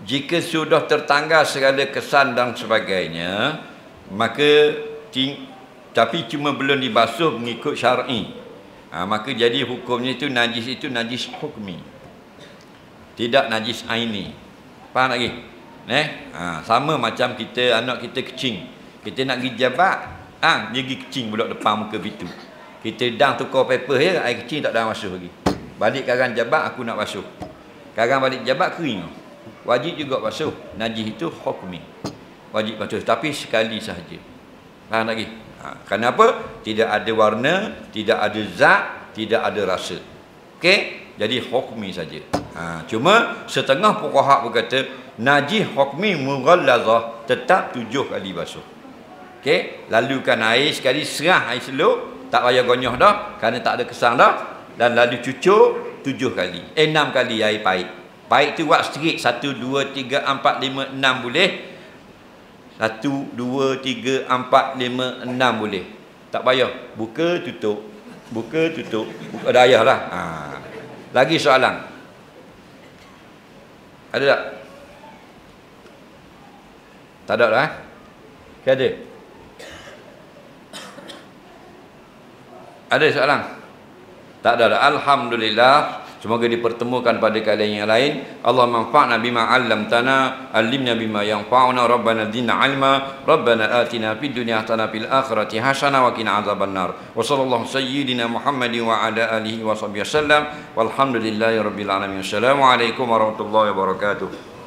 Jika sudah tertanggal segala kesan dan sebagainya, maka tapi cuma belum dibasuh mengikut syar'i, maka jadi hukumnya itu najis hukmi, tidak najis aini. Faham lagi? Sama macam kita, anak kita kecing, kita nak pergi jabat, dia pergi kecing pula depan muka pintu. Kita dah tukar paper je, air kecing tak dah basuh lagi. Balik karang jabat, aku nak basuh. Karang balik jabat kering. Wajib juga basuh. Najis itu hukmi. Wajib basuh. Tapi sekali sahaja. Faham lagi? Kenapa? Tidak ada warna, tidak ada zat, tidak ada rasa. Okey? Jadi hukmi saja. Cuma setengah fuqaha berkata najis hukmi mughallazah, tetap 7 kali basuh. Okey, lalukan air sekali, serah air seluk, tak payah gonyoh dah kerana tak ada kesang dah, dan lalu cucuk 7 kali. 6 kali air pahit. Pahit tu buat sikit, 1 2 3 4 5 6 boleh. 1 2 3 4 5 6 boleh. Tak payah buka tutup. Buka tutup. Buka dayah lah. Lagi soalan. Ada tak? Tak ada lah. Ada? Ada soalan? Tak ada dah. Alhamdulillah. Semoga dipertemukan pada kalian yang lain. Allah manfa'na bima 'allamtana, 'allimna bima yanfa'una, rabbana zidna 'ilma, rabbana atina fid dunya hasanah fil akhirati hasanah wa qina adzabannar. Wa sallallahu sayyidina Muhammadin wa ala alihi wa sahbihi wasallam. Walhamdulillahi rabbil alamin. Assalamualaikum warahmatullahi wabarakatuh.